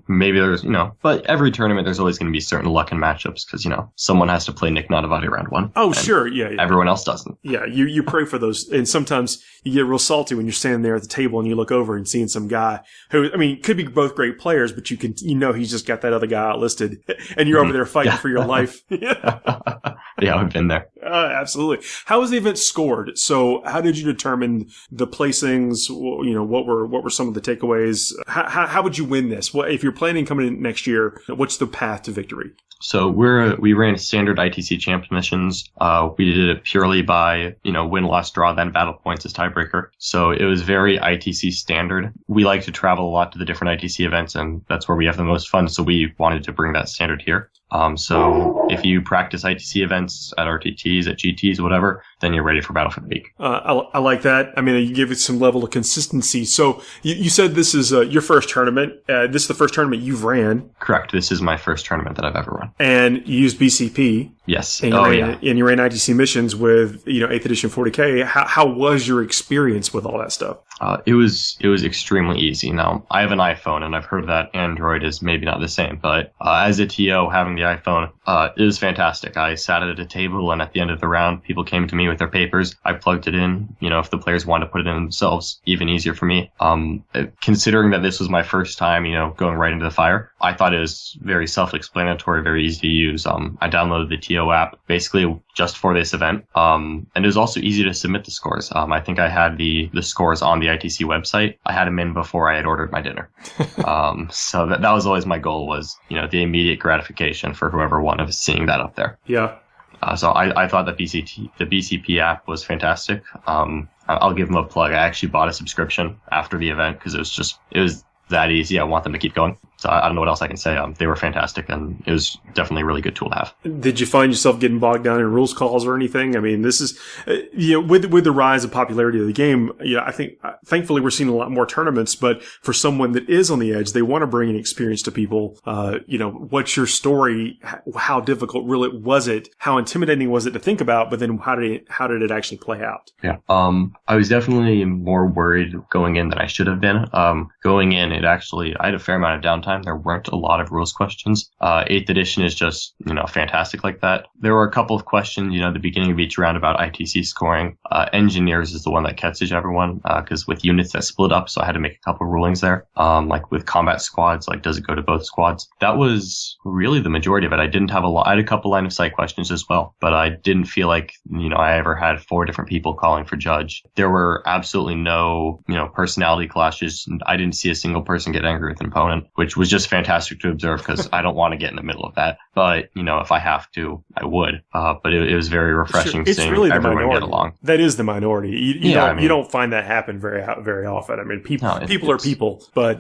Maybe there's, but every tournament there's always going to be certain luck in matchups because, someone has to play Nick Nanavati round 1. Oh, sure. Yeah. Everyone else doesn't. Yeah. You pray for those. And sometimes you get real salty when you're standing there at the table and you look over and seeing some guy who, could be both great players, but he's just got that other guy outlisted and you're over there fighting for your life. Yeah, I've been there. Absolutely. How was the event scored? So how did you determine the placings? What were some of the takeaways? How would you win this? If you're planning coming in next year, what's the path to victory? So we ran standard ITC champ missions. We did it purely by, win, loss, draw, then battle points as tiebreaker. So it was very ITC standard. We like to travel a lot to the different ITC events, and that's where we have the most fun. So we wanted to bring that standard here. So if you practice ITC events at RTTs, at GTs, whatever, then you're ready for Battle for the Week. I like that. You give it some level of consistency. So you said this is your first tournament. This is the first tournament you've ran. Correct. This is my first tournament that I've ever run. And you used BCP. Yes. And you ran ITC missions with, 8th edition 40k. How was your experience with all that stuff? It was extremely easy. Now, I have an iPhone, and I've heard that Android is maybe not the same, but as a TO having the iPhone, it was fantastic. I sat at a table, and at the end of the round, people came to me with their papers. I plugged it in. If the players wanted to put it in themselves, even easier for me. Considering that this was my first time, going right into the fire, I thought it was very self-explanatory, very easy to use. I downloaded the TO app basically just for this event, and it was also easy to submit the scores. I think I had the scores on the ITC website. I had them in before I had ordered my dinner. So that was always my goal was, the immediate gratification for whoever won of seeing that up there. Yeah. So I thought the BCP app was fantastic. I'll give them a plug. I actually bought a subscription after the event because it was that easy. I want them to keep going. So I don't know what else I can say. They were fantastic, and it was definitely a really good tool to have. Did you find yourself getting bogged down in rules calls or anything? This is, with the rise of popularity of the game, I think, thankfully we're seeing a lot more tournaments, but for someone that is on the edge, they want to bring an experience to people. What's your story? How difficult really was it? How intimidating was it to think about? But then how did it actually play out? Yeah. I was definitely more worried going in than I should have been. Going in, I had a fair amount of downtime. There weren't a lot of rules questions. 8th edition is just, fantastic like that. There were a couple of questions, at the beginning of each round about ITC scoring. Engineers is the one that catches everyone, because with units that split up, so I had to make a couple of rulings there. Like with combat squads, does it go to both squads? That was really the majority of it. I didn't have I had a couple line of sight questions as well, but I didn't feel like, I ever had 4 different people calling for judge. There were absolutely no, personality clashes. I didn't see a single person get angry with an opponent, which was just fantastic to observe because I don't want to get in the middle of that. But, if I have to, I would. But it was very refreshing seeing really everyone get along. That is the minority. You don't find that happen very, very often. People are people, but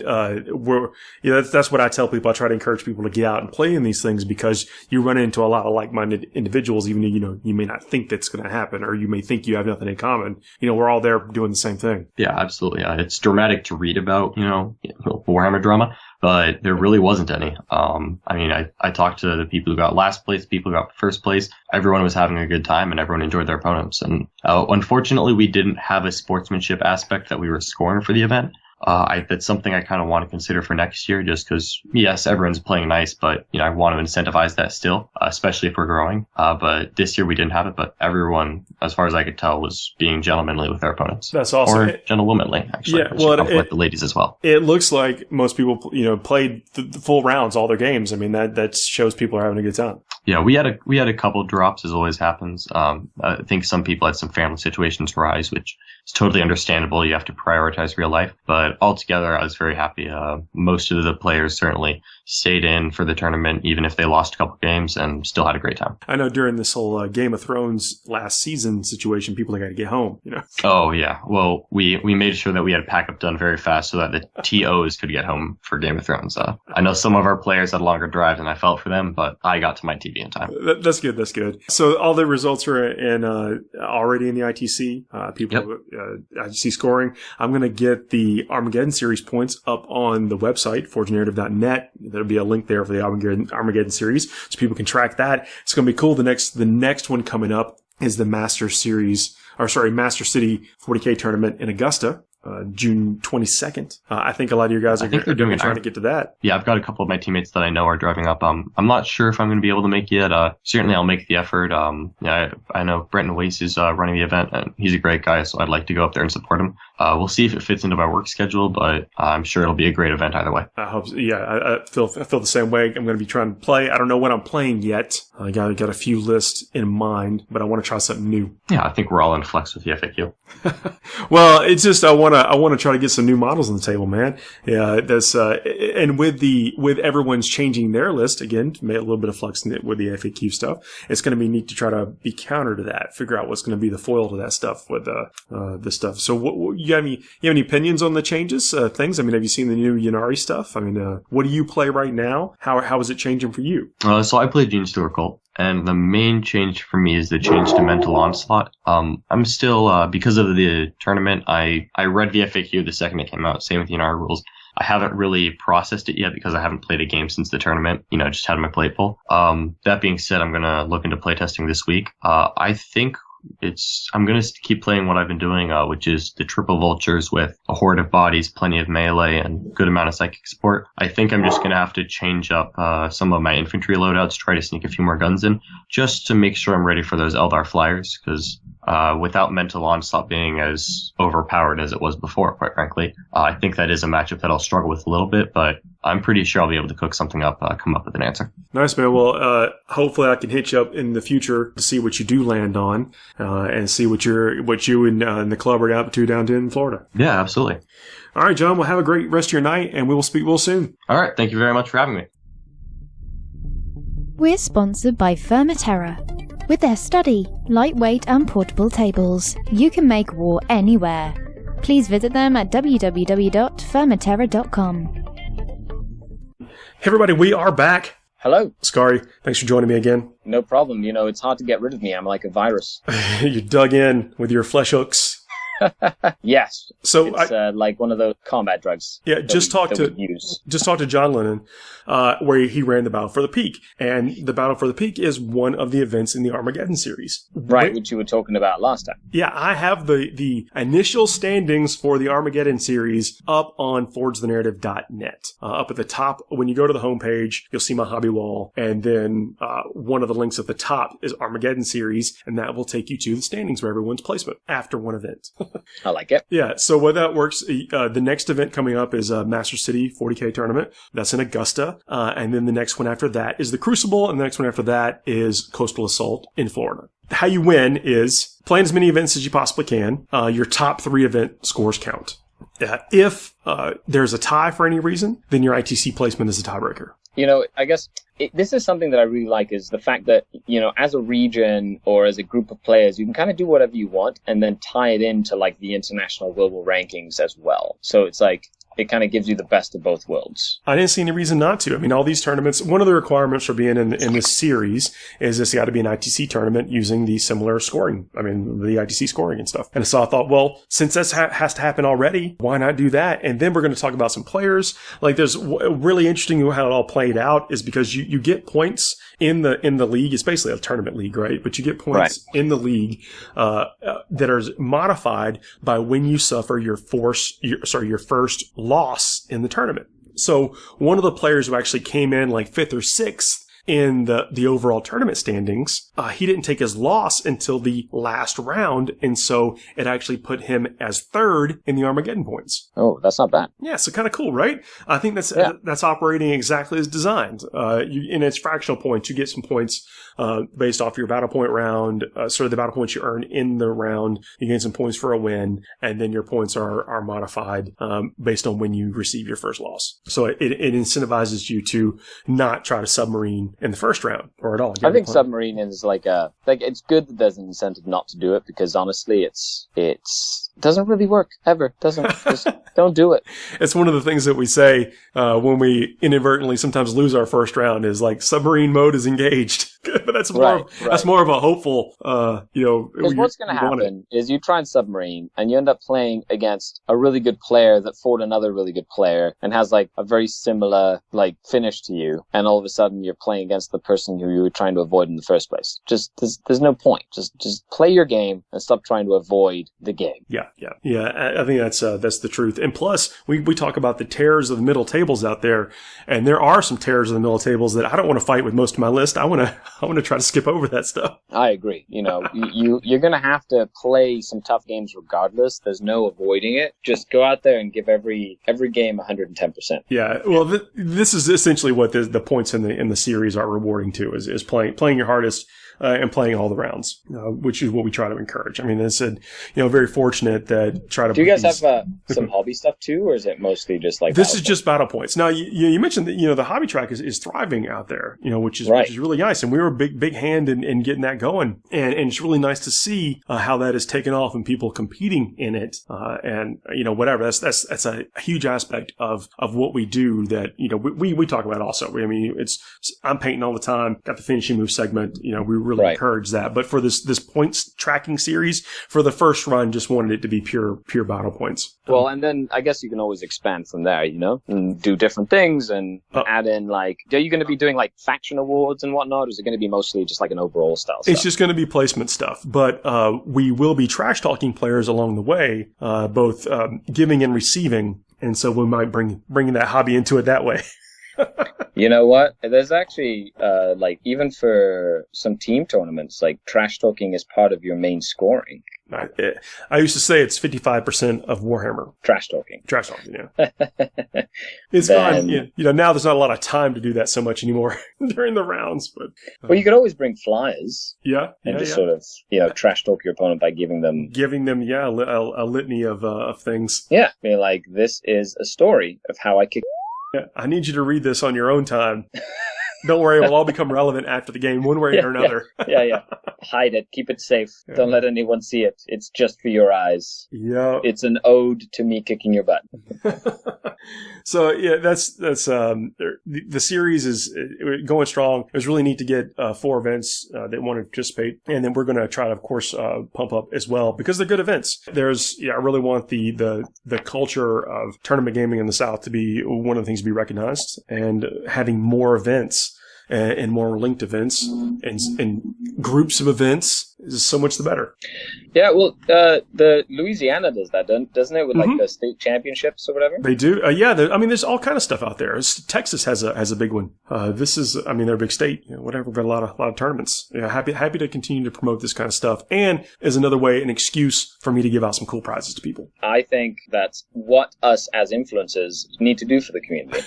that's what I tell people. I try to encourage people to get out and play in these things because you run into a lot of like-minded individuals, even though, you may not think that's going to happen, or you may think you have nothing in common. We're all there doing the same thing. Yeah, absolutely. It's dramatic to read about, Warhammer drama, but there really wasn't any. I talked to the people who got last place, people who got first place. Everyone was having a good time and everyone enjoyed their opponents. And unfortunately, we didn't have a sportsmanship aspect that we were scoring for the event. That's something I kind of want to consider for next year, just because, yes, everyone's playing nice, but, I want to incentivize that still, especially if we're growing. But this year we didn't have it, but everyone, as far as I could tell, was being gentlemanly with their opponents. That's awesome. Or gentlewomanly, actually. Yeah, well, like the ladies as well. It looks like most people, played the full rounds, all their games. That shows people are having a good time. Yeah, we had a couple drops, as always happens. I think some people had some family situations arise, which is totally understandable. You have to prioritize real life. But altogether, I was very happy. Most of the players certainly stayed in for the tournament, even if they lost a couple games, and still had a great time. I know during this whole Game of Thrones last season situation, people got to get home, Oh, yeah. Well, we made sure that we had pack up done very fast so that the TOs could get home for Game of Thrones. I know some of our players had longer drives, and I felt for them, but I got to my TO. TV in time. That's good. That's good. So all the results are in already in the ITC. ITC scoring. I'm going to get the Armageddon series points up on the website, forgenarrative.net. There'll be a link there for the Armageddon series, so people can track that. It's going to be cool. The next one coming up is the Master City 40k tournament in Augusta. June 22nd. I think a lot of you guys are they're doing trying to get to that. Yeah, I've got a couple of my teammates that I know are driving up. I'm not sure if I'm going to be able to make it. Certainly I'll make the effort. I know Brenton Weiss is running the event, and he's a great guy, so I'd like to go up there and support him. We'll see if it fits into my work schedule, but I'm sure it'll be a great event either way. I hope so. Yeah, I feel the same way. I'm going to be trying to play. I don't know what I'm playing yet. I got a few lists in mind, but I want to try something new. Yeah, I think we're all in flux with the FAQ. Well, it's just I want to try to get some new models on the table, man. Yeah, that's and with everyone's changing their list again, made a little bit of flux with the FAQ stuff. It's going to be neat to try to be counter to that, figure out what's going to be the foil to that stuff with this stuff. So, you have any opinions on the changes, things? I mean, have you seen the new Yanari stuff? I mean, what do you play right now? How is it changing for you? So I play Gene Stewart Cult. And the main change for me is the change to Mental Onslaught. I'm still, because of the tournament, I read the FAQ the second it came out, same with the Yanari rules. I haven't really processed it yet because I haven't played a game since the tournament, just had my plate full. That being said, I'm going to look into playtesting this week. I think I'm going to keep playing what I've been doing, which is the triple vultures with a horde of bodies, plenty of melee, and good amount of psychic support. I think I'm just going to have to change up some of my infantry loadouts, try to sneak a few more guns in, just to make sure I'm ready for those Eldar flyers, because without Mental Onslaught being as overpowered as it was before, quite frankly, I think that is a matchup that I'll struggle with a little bit, but I'm pretty sure I'll be able to cook something up, come up with an answer. Nice, man. Well, hopefully I can hit you up in the future to see what you do land on, and see what you and the club are up to down in Florida. Yeah, absolutely. All right, John. Well, have a great rest of your night, and we will speak real soon. All right. Thank you very much for having me. We're sponsored by Firmaterra. With their sturdy, lightweight and portable tables, you can make war anywhere. Please visit them at www.firmaterra.com. Hey everybody, we are back. Hello. Scary, thanks for joining me again. No problem. It's hard to get rid of me. I'm like a virus. You dug in with your flesh hooks. Yes. So it's like one of those combat drugs. Yeah, just talk to John Lennon, where he ran the Battle for the Peak, and the Battle for the Peak is one of the events in the Armageddon series, right? Which you were talking about last time. Yeah, I have the initial standings for the Armageddon series up on forgethenarrative.net. Up at the top, when you go to the homepage, you'll see my hobby wall, and then one of the links at the top is Armageddon series, and that will take you to the standings for everyone's placement after one event. I like it. Yeah, so what that works, the next event coming up is Master City 40k tournament. That's in Augusta. And then the next one after that is the Crucible, and the next one after that is Coastal Assault in Florida. How you win is playing as many events as you possibly can. Your top 3 event scores count. If there's a tie for any reason, then your ITC placement is a tiebreaker. I guess this is something that I really like, is the fact that, as a region or as a group of players, you can kind of do whatever you want and then tie it into like the international global rankings as well. So it's like, it kind of gives you the best of both worlds. I didn't see any reason not to. I mean, all these tournaments, one of the requirements for being in this series is it's got to be an ITC tournament using the similar scoring. I mean, the ITC scoring and stuff. And so I thought, well, since this has to happen already, why not do that? And then we're going to talk about some players. Like, there's really interesting how it all played out is because you get points in the league. It's basically a tournament league, right? But you get points in the league that are modified by when you suffer your first loss in the tournament. So one of the players who actually came in like 5th or 6th in the overall tournament standings, he didn't take his loss until the last round, and so it actually put him as 3rd in the Armageddon points. Oh, that's not bad. Yeah, so kind of cool, right? I think that's operating exactly as designed. In its fractional points, you get some points based off your battle point round, sort of the battle points you earn in the round. You gain some points for a win, and then your points are modified based on when you receive your first loss. So it incentivizes you to not try to submarine in the first round or at all. I think submarine is like it's good that there's an incentive not to do it, because honestly, it's doesn't really work ever. Doesn't. Just don't do it. It's one of the things that we say when we inadvertently sometimes lose our first round is like submarine mode is engaged. But that's more that's more of a hopeful, Because what's going to happen is you try and submarine and you end up playing against a really good player that fought another really good player and has like a very similar like finish to you, and all of a sudden you're playing against the person who you were trying to avoid in the first place. Just there's no point. Just play your game and stop trying to avoid the game. Yeah. I think that's the truth. And plus, we talk about the terrors of the middle tables out there, and there are some terrors of the middle tables that I don't want to fight with most of my list. I want to try to skip over that stuff. I agree. You're going to have to play some tough games regardless. There's no avoiding it. Just go out there and give every game 110%. Yeah. Well, this is essentially what the points in the series are rewarding to is playing your hardest. And playing all the rounds, which is what we try to encourage. I mean, as I said, very fortunate that try to. Do you guys have some hobby stuff too, or is it mostly just like this? Is just battle points. Now, you mentioned that the hobby track is thriving out there, which is really nice, and we were a big hand in getting that going, and it's really nice to see how that has taken off and people competing in it, and whatever. That's a huge aspect of what we do that we talk about also. I mean, I'm painting all the time. Got the finishing move segment. We really encourage that. But for this points tracking series, for the first run, just wanted it to be pure battle points. Well, and then I guess you can always expand from there, and do different things and add in are you going to be doing like faction awards and whatnot, or is it going to be mostly just like an overall style stuff? It's just going to be placement stuff, but we will be trash talking players along the way, both giving and receiving, and so we might bring that hobby into it that way. You know what? There's actually, even for some team tournaments, trash talking is part of your main scoring. I used to say it's 55% of Warhammer. Trash talking, yeah. It's fun. Now there's not a lot of time to do that so much anymore during the rounds. But well, you could always bring flyers. And just sort of, trash talk your opponent by giving them a litany of things. Yeah. This is a story of how I kick. Yeah, I need you to read this on your own time. Don't worry, it will all become relevant after the game, one way or another. Yeah. Hide it. Keep it safe. Yeah. Don't let anyone see it. It's just for your eyes. Yeah. It's an ode to me kicking your butt. So, yeah, that's the series is going strong. It was really neat to get 4 events that want to participate. And then we're going to try to, of course, pump up as well because they're good events. I really want the culture of tournament gaming in the South to be one of the things to be recognized, and having more events and more linked events and groups of events is so much the better. Yeah, well, the Louisiana does that, doesn't it, with the state championships or whatever? They do. There's all kind of stuff out there. Texas has a big one. They're a big state. Whatever, got a lot of tournaments. Happy to continue to promote this kind of stuff, and as another way, an excuse for me to give out some cool prizes to people. I think that's what us as influencers need to do for the community.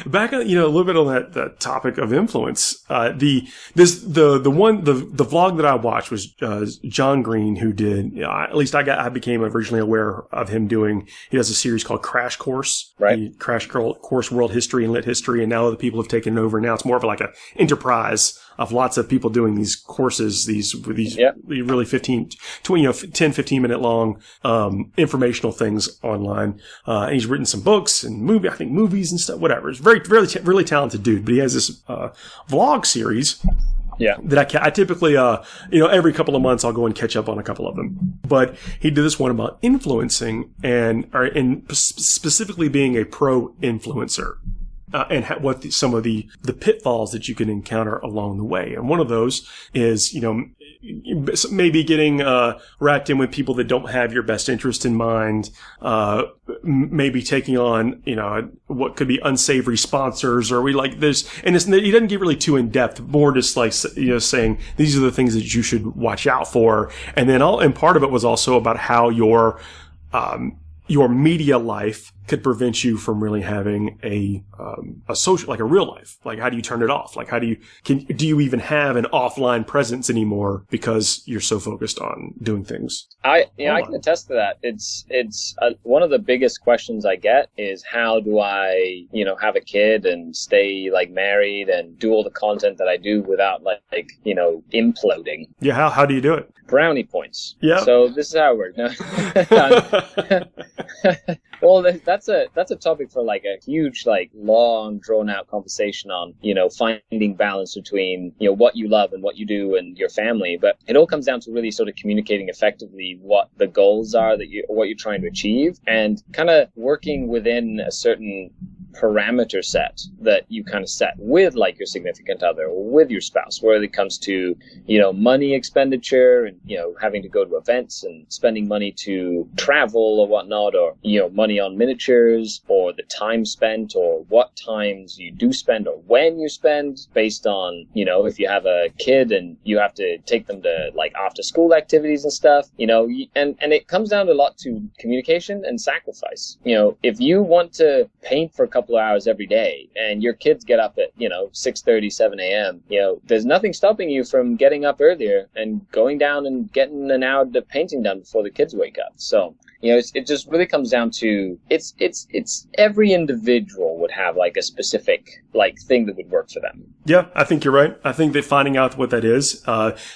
Back on, a little bit on that topic of influence. The vlog that I watched was John Green, who did. At least I became originally aware of him doing. He does a series called Crash Course, right? Crash Course World History and Lit History, and now other people have taken it over. Now it's more of like an enterprise of lots of people doing these courses, these really 10, 15 minute long informational things online. And he's written some books and movies and stuff. Whatever. It's really talented dude. But he has this vlog series. Yeah. That I typically, every couple of months I'll go and catch up on a couple of them. But he did this one about influencing and specifically being a pro influencer. And what some of the pitfalls that you can encounter along the way. And one of those is, maybe getting wrapped in with people that don't have your best interest in mind, maybe taking on, what could be unsavory sponsors, or he doesn't get really too in depth, more just saying these are the things that you should watch out for. And then and part of it was also about how your your media life could prevent you from really having a social, like a real life. Like, how do you turn it off? Like, do you even have an offline presence anymore because you're so focused on doing things? I can attest to that. It's one of the biggest questions I get is, how do I, have a kid and stay like married and do all the content that I do without like imploding? Yeah. How do you do it? Brownie points. Yeah. So this is how it works. No. Well, that's a topic for like a huge, like long, drawn out conversation on, finding balance between, what you love and what you do and your family. But it all comes down to really sort of communicating effectively what the goals are what you're trying to achieve, and kind of working within a certain parameter set that you kind of set with like your significant other or with your spouse, where it comes to money expenditure and having to go to events and spending money to travel or whatnot, or money on miniatures, or the time spent, or what times you do spend or when you spend, based on if you have a kid and you have to take them to like after school activities and stuff, and it comes down a lot to communication and sacrifice. If you want to paint for a couple of hours every day and your kids get up at 6:30, 7 a.m., there's nothing stopping you from getting up earlier and going down and getting an hour of painting done before the kids wake up. So it just really comes down to it's every individual would have like a specific like thing that would work for them. Yeah, I think you're right. I think that finding out what that is,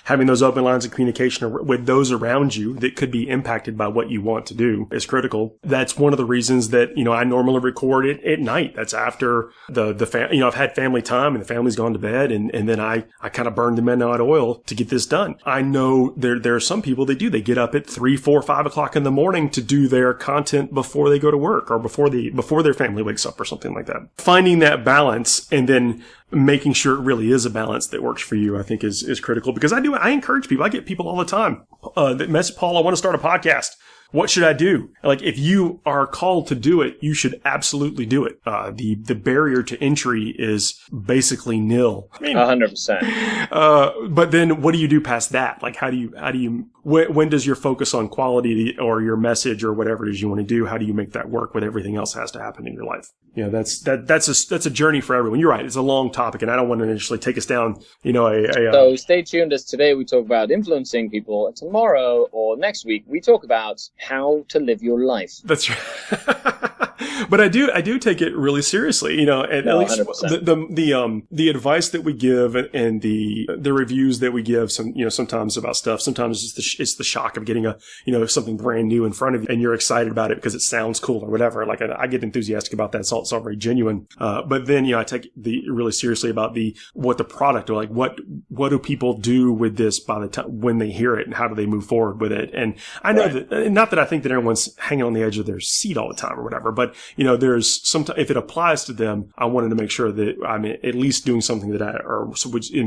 having those open lines of communication with those around you that could be impacted by what you want to do is critical. That's one of the reasons that, I normally record it at night. That's after I've had family time and the family's gone to bed, and then I kind of burn the midnight oil to get this done. I know there are some people that do. They get up at 3, 4, 5 o'clock in the morning to do their content before they go to work or before their family wakes up or something like that. Finding that balance and then making sure it really is a balance that works for you, I think is critical, because I encourage people. I get people all the time that message, Paul, I want to start a podcast. What should I do? Like, if you are called to do it, you should absolutely do it. The barrier to entry is basically nil. 100%. But then what do you do past that? Like, when does your focus on quality or your message or whatever it is you want to do, how do you make that work when everything else has to happen in your life? That's a journey for everyone. You're right. It's a long topic, and I don't want to initially take us down, So stay tuned, as today we talk about influencing people, and tomorrow or next week we talk about how to live your life. That's right. But I do take it really seriously, at least 100%. The advice that we give and the reviews that we give sometimes about stuff. Sometimes it's the shock of getting something brand new in front of you and you're excited about it because it sounds cool or whatever. Like, I get enthusiastic about that. It's all very genuine. But then, I take really seriously about what the product, or like what do people do with this by the time when they hear it, and how do they move forward with it? And I know that, not that I think that everyone's hanging on the edge of their seat all the time or whatever, but there's sometimes, if it applies to them, I wanted to make sure that I'm at least doing something that I'm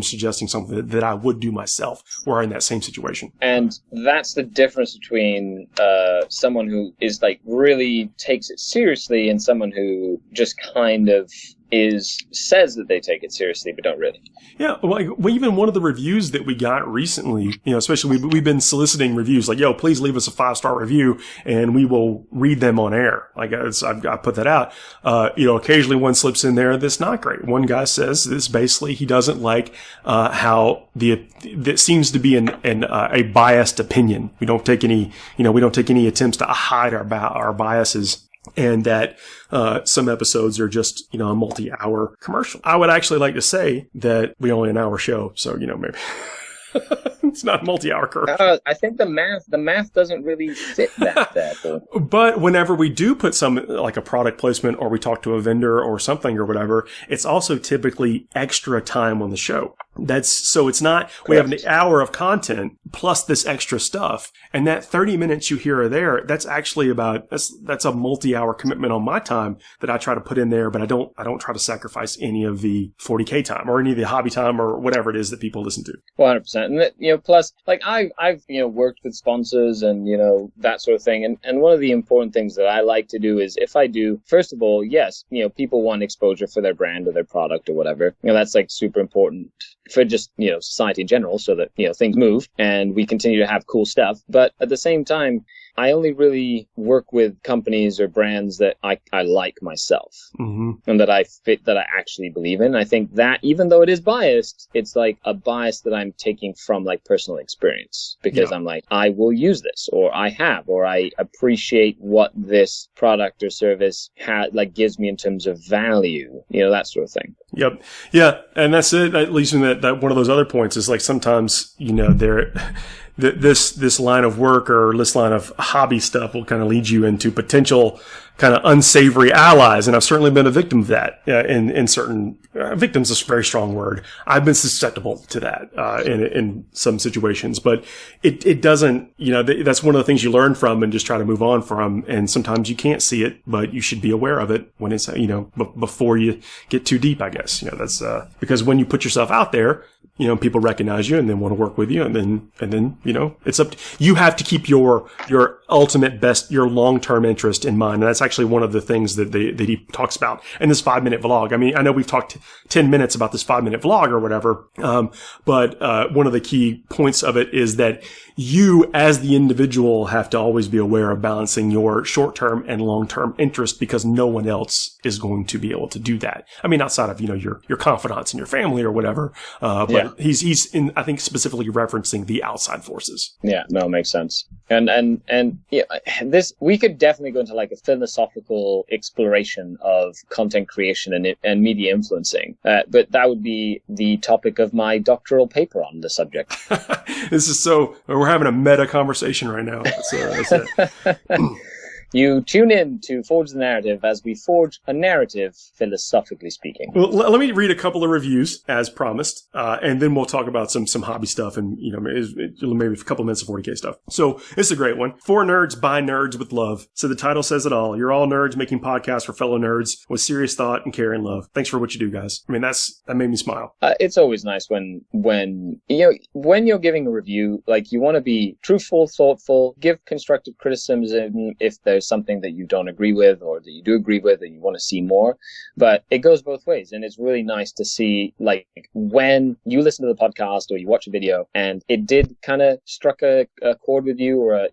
suggesting something that I would do myself were in that same situation. And that's the difference between someone who is like really takes it seriously and someone who just kind of says that they take it seriously but don't really. Yeah, well, even one of the reviews that we got recently, especially we've been soliciting reviews like, please leave us a 5-star review and we will read them on air. Like, I put that out. Occasionally one slips in there that's not great. One guy says this basically he doesn't like how that seems to be a biased opinion. We don't take any attempts to hide our biases. And that some episodes are just, a multi-hour commercial. I would actually like to say that we only an hour show, so, maybe it's not a multi-hour commercial. I think the math doesn't really fit that. But whenever we do put some, like a product placement, or we talk to a vendor or something or whatever, it's also typically extra time on the show. So it's not, we have an hour of content plus this extra stuff. And that 30 minutes you hear or there, that's actually that's a multi-hour commitment on my time that I try to put in there, but I don't try to sacrifice any of the 40k time or any of the hobby time or whatever it is that people listen to. 100%. And plus, like I've worked with sponsors and, that sort of thing. And one of the important things that I like to do is, if I do, first of all, yes, people want exposure for their brand or their product or whatever. That's like super important for just, society in general, so that, things move and we continue to have cool stuff. But at the same time, I only really work with companies or brands that I like myself, and that I actually believe in. I think that even though it is biased, it's like a bias that I'm taking from like personal experience, because I'm like, I will use this, or I have, or I appreciate what this product or service gives me in terms of value, that sort of thing. Yep. Yeah. And that's it. At least in that one of those other points is like sometimes, this line of work or this line of hobby stuff will kind of lead you into potential kind of unsavory allies. And I've certainly been a victim of that in certain victims is a very strong word. I've been susceptible to that in some situations, but it doesn't, that's one of the things you learn from and just try to move on from. And sometimes you can't see it, but you should be aware of it when it's, before you get too deep, I guess. That's because when you put yourself out there, people recognize you and then want to work with you. And then, it's up to you have to keep your ultimate best, your long-term interest in mind. And that's actually one of the things that he talks about in this 5-minute vlog. I mean, I know we've talked 10 minutes about this 5-minute vlog or whatever. But one of the key points of it is that you as the individual have to always be aware of balancing your short-term and long-term interest, because no one else is going to be able to do that. I mean, outside of, your confidants and your family or whatever. But he's in, I think, specifically referencing the outside forces. Yeah, no, it makes sense. And this, we could definitely go into like a philosophical exploration of content creation and media influencing. But that would be the topic of my doctoral paper on the subject. This is we're having a meta conversation right now. That's it. You tune in to Forge the Narrative as we forge a narrative, philosophically speaking. Well, let me read a couple of reviews, as promised, and then we'll talk about some hobby stuff and, maybe a couple of minutes of 40k stuff. So this is a great one. For nerds, by nerds with love. So the title says it all. You're all nerds making podcasts for fellow nerds with serious thought and care and love. Thanks for what you do, guys. I mean, that made me smile. It's always nice when you're giving a review, like, you want to be truthful, thoughtful, give constructive criticism if there's something that you don't agree with or that you do agree with and you want to see more. But it goes both ways, and it's really nice to see, like, when you listen to the podcast or you watch a video and it did kind of struck a chord with you, or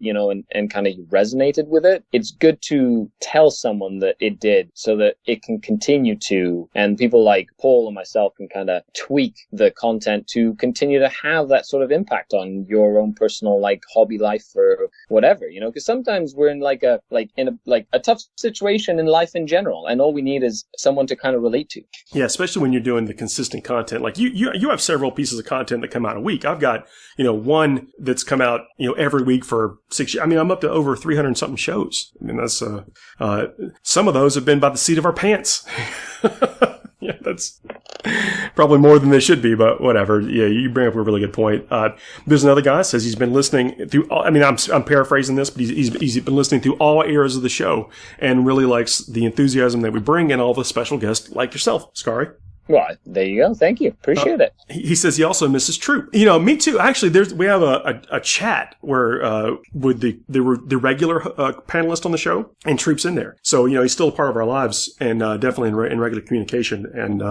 and kind of you resonated with it. It's good to tell someone that it did, so that it can continue to, and people like Paul and myself can kind of tweak the content to continue to have that sort of impact on your own personal, like, hobby life or whatever, because sometimes we're in a tough situation in life in general, and all we need is someone to kind of relate to. Yeah, especially when you're doing the consistent content. Like you have several pieces of content that come out a week. I've got, one that's come out, every week for 6 years. I mean, I'm up to over 300 something shows. I mean, that's, some of those have been by the seat of our pants. Yeah, that's probably more than they should be, but whatever. Yeah, you bring up a really good point. There's another guy that says he's been listening through, I'm paraphrasing this, but he's been listening through all eras of the show and really likes the enthusiasm that we bring and all the special guests like yourself, Scary. Well, there you go. Thank you. Appreciate it. He says he also misses Troop. Me too. Actually, we have a chat where with the regular panelist on the show, and Troop's in there. So he's still a part of our lives, and definitely in regular communication. And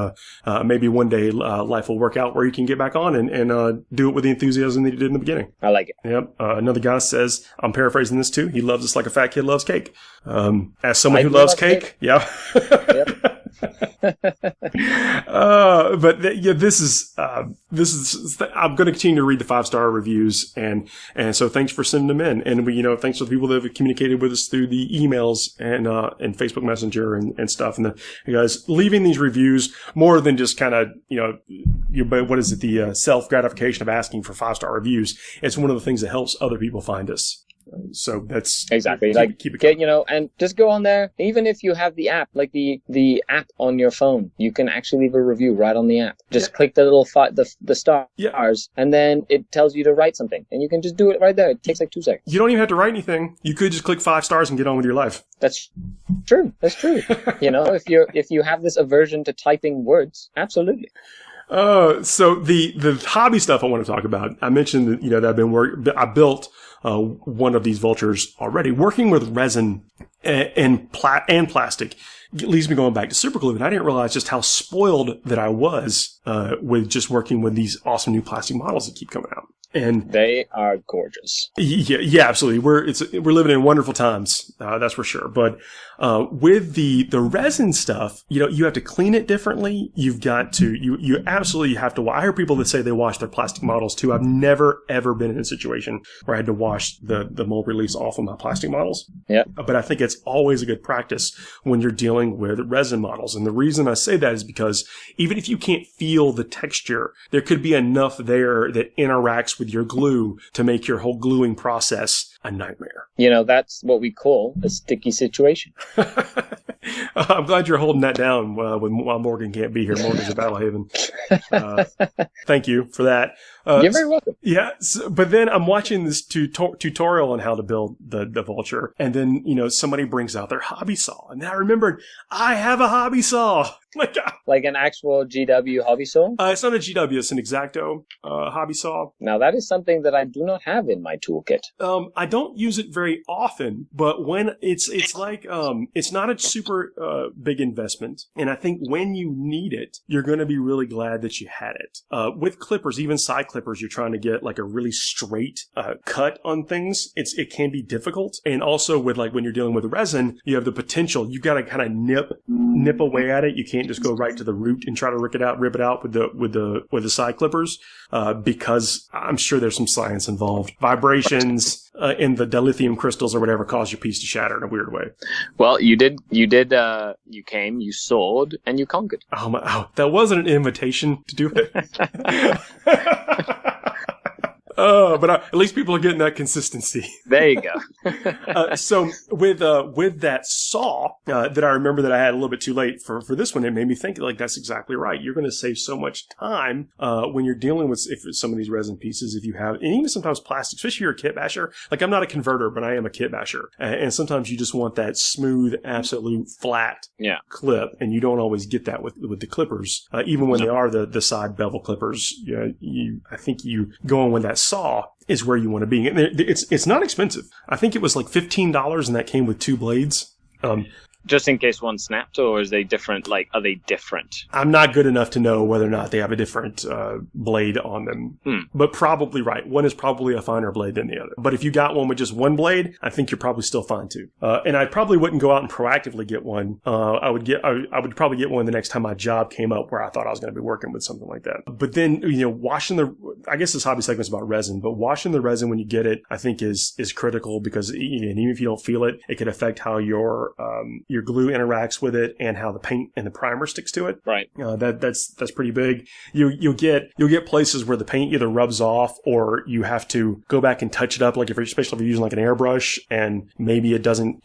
maybe one day life will work out where he can get back on and do it with the enthusiasm that he did in the beginning. I like it. Yep. Another guy says, I'm paraphrasing this too, he loves us like a fat kid loves cake. As someone who loves cake. Yeah. Yep. This is I'm going to continue to read the 5-star reviews, and so thanks for sending them in, and we thanks to the people that have communicated with us through the emails and Facebook Messenger and stuff, and you guys leaving these reviews more than just kind of what is it, the self gratification of asking for 5-star reviews. It's one of the things that helps other people find us. So that's exactly keep it and just go on there. Even if you have the app, like the app on your phone, you can actually leave a review right on the app. Just click the little the stars, and then it tells you to write something, and you can just do it right there. It takes like 2 seconds. You don't even have to write anything. You could just click 5 stars and get on with your life. That's true. That's true. If you have this aversion to typing words, absolutely. So the hobby stuff I want to talk about. I mentioned that I built one of these vultures already. Working with resin and plastic leaves me going back to superglue, and I didn't realize just how spoiled that I was with just working with these awesome new plastic models that keep coming out. And they are gorgeous. Yeah, absolutely. We're living in wonderful times, that's for sure. But with the resin stuff, you have to clean it differently. You've got to you absolutely have to. I hear people that say they wash their plastic models too. I've never ever been in a situation where I had to wash the mold release off of my plastic models. Yeah. But I think it's always a good practice when you're dealing with resin models. And the reason I say that is because even if you can't feel the texture, there could be enough there that interacts with your glue to make your whole gluing process a nightmare. That's what we call a sticky situation. I'm glad you're holding that down while Morgan can't be here. Morgan's at Battle Haven. Thank you for that. You're very welcome. Yeah, but then I'm watching this tutorial on how to build the Vulture, and then, somebody brings out their hobby saw, and I remembered I have a hobby saw. Like an actual GW hobby saw? It's not a GW, it's an X-Acto hobby saw. Now, that is something that I do not have in my toolkit. I don't use it very often, but when it's like, it's not a super big investment. And I think when you need it, you're going to be really glad that you had it. With clippers, even side clippers, you're trying to get like a really straight cut on things. It can be difficult. And also with like when you're dealing with resin, you have the potential. You've got to kind of nip away at it. You can't just go right to the root and try to rip it out with the side clippers, because I'm sure there's some science involved. Vibrations in the dilithium crystals or whatever cause your piece to shatter in a weird way. Well, you came, you soared, and you conquered. Oh, that wasn't an invitation to do it. But at least people are getting that consistency. There you go. So with that saw that I remember that I had a little bit too late for this one, it made me think like that's exactly right. You're going to save so much time when you're dealing with some of these resin pieces. If you have, and even sometimes plastic, especially if you're a kit basher. Like I'm not a converter, but I am a kit basher, and sometimes you just want that smooth, absolute flat clip, and you don't always get that with the clippers, even when they are the side bevel clippers. I think you going with that saw is where you want to be. And it's not expensive. I think it was like $15, and that came with 2 blades. Just in case one snapped, or is they different? Like, are they different? I'm not good enough to know whether or not they have a different blade on them. But probably right. One is probably a finer blade than the other. But if you got one with just one blade, I think you're probably still fine too. And I probably wouldn't go out and proactively get one. I would probably get one the next time my job came up where I thought I was going to be working with something like that. But then, washing I guess this hobby segment is about resin, but washing the resin when you get it, I think is critical, because even if you don't feel it, it could affect how your glue interacts with it and how the paint and the primer sticks to it. Right. That's pretty big. You'll get places where the paint either rubs off or you have to go back and touch it up, like especially if you're using like an airbrush, and maybe it doesn't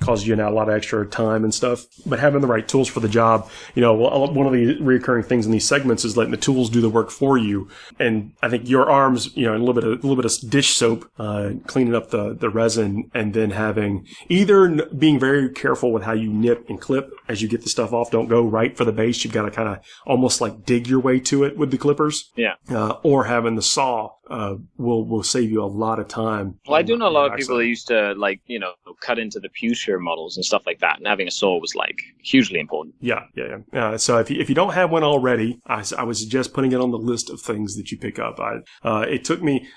cause you a lot of extra time and stuff. But having the right tools for the job, one of the recurring things in these segments is letting the tools do the work for you. And I think your arms, and a little bit of dish soap, cleaning up the resin, and then having either being very careful with how you nip and clip as you get the stuff off. Don't go right for the base. You've got to kind of almost like dig your way to it with the clippers. Yeah. Or having the saw will save you a lot of time. Well, I do know a lot of people that used to cut into the fuchsia models and stuff like that, and having a saw was like hugely important. Yeah. So if you don't have one already, I would suggest putting it on the list of things that you pick up. It took me.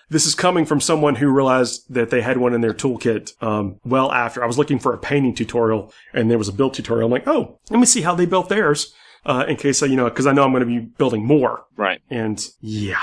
This is coming from someone who realized that they had one in their toolkit. Well, after I was looking for a painting tutorial, and there was a build tutorial. I'm like, oh, let me see how they built theirs. In case because I know I'm going to be building more. Right. And yeah.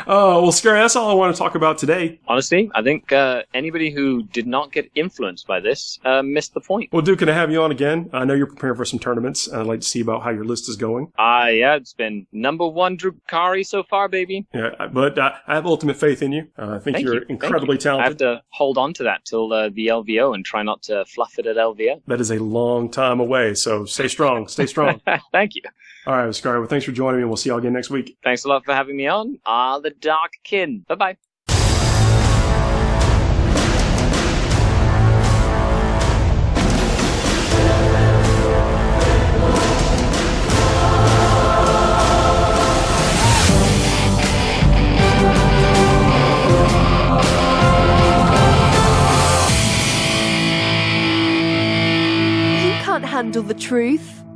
Well, Scary, that's all I want to talk about today. Honestly, I think anybody who did not get influenced by this missed the point. Well, Duke, can I have you on again? I know you're preparing for some tournaments, and I'd like to see about how your list is going. Yeah, it's been #1 Drukhari so far, baby. Yeah, but I have ultimate faith in you. I think you're incredibly talented. I have to hold on to that till the LVO and try not to fluff it at LVO. That is a long time away, so stay strong. Stay strong. Thank you. All right, Scary, well, thanks for joining me, and we'll see you all again next week. Thanks a lot for having me on. The Dark Kin. Bye-bye. handle the truth.